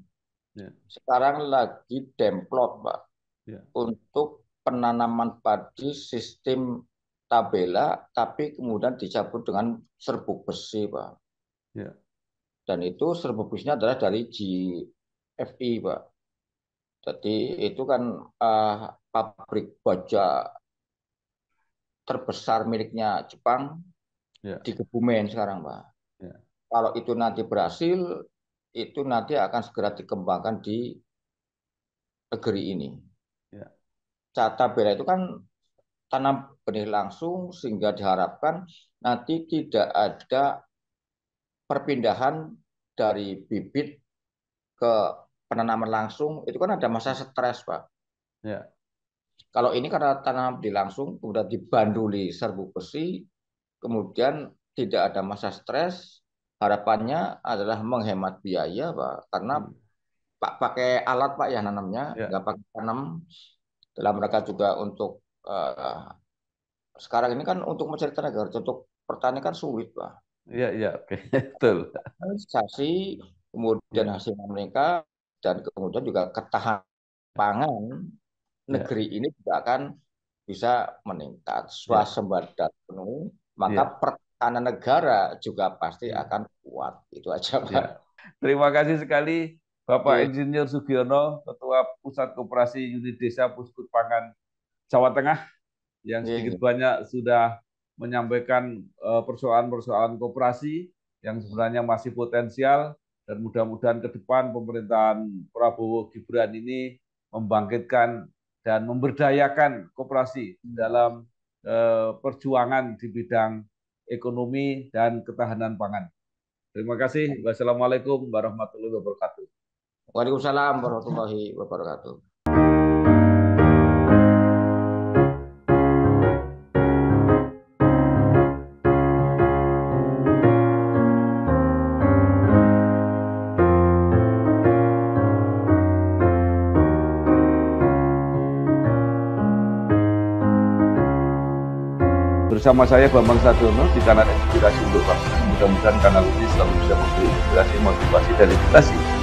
Speaker 2: ya,
Speaker 1: sekarang lagi demplot Pak
Speaker 2: ya,
Speaker 1: untuk penanaman padi sistem tabela, tapi kemudian dicabut dengan serbuk besi Pak.
Speaker 2: ya,
Speaker 1: Dan itu serbuk besinya adalah dari GFI Pak. Jadi itu kan uh, pabrik baja terbesar miliknya Jepang
Speaker 2: ya,
Speaker 1: di Kebumen sekarang, Pak.
Speaker 2: ya,
Speaker 1: Kalau itu nanti berhasil, itu nanti akan segera dikembangkan di negeri ini.
Speaker 2: ya,
Speaker 1: Tabela itu kan tanam benih langsung sehingga diharapkan nanti tidak ada perpindahan dari bibit ke penanaman langsung. Itu kan ada masa stres, Pak.
Speaker 2: ya,
Speaker 1: Kalau ini karena tanam di langsung, kemudian dibanduli serbuk besi, kemudian tidak ada masa stres, harapannya adalah menghemat biaya, Pak. Karena
Speaker 2: hmm,
Speaker 1: Pak pakai alat Pak ya nanamnya,
Speaker 2: ya,
Speaker 1: nggak pakai tanam. Dalam mereka juga untuk sekarang ini kan untuk mencari tenaga kerja untuk pertanian kan sulit, Pak.
Speaker 2: ya, ya, oke, betul.
Speaker 1: Organisasi, kemudian
Speaker 2: Ya,
Speaker 1: hasilnya mereka, dan kemudian juga ketahanan pangan
Speaker 2: ya,
Speaker 1: negeri ini juga akan bisa meningkat,
Speaker 2: ya,
Speaker 1: swasembada penuh, maka
Speaker 2: ya,
Speaker 1: pertahanan negara juga pasti
Speaker 2: ya,
Speaker 1: akan kuat. Itu aja, Pak.
Speaker 2: ya. Terima kasih sekali Bapak
Speaker 1: Oke,
Speaker 2: Insinyur Sugiono, Ketua Pusat Koperasi Unit Desa Puskut Pangan Jawa Tengah, yang sedikit
Speaker 1: oke.
Speaker 2: banyak sudah menyampaikan persoalan-persoalan koperasi yang sebenarnya masih potensial dan mudah-mudahan ke depan pemerintahan Prabowo Gibran ini membangkitkan dan memberdayakan koperasi dalam perjuangan di bidang ekonomi dan ketahanan pangan. Terima kasih. Wassalamualaikum warahmatullahi wabarakatuh.
Speaker 1: Waalaikumsalam warahmatullahi wabarakatuh.
Speaker 2: Bersama saya Bambang Sadiono di kanal Inspirasi untuk Bangsa. Mudah-mudahan kanal ini selalu bisa memberi inspirasi, motivasi, dan edukasi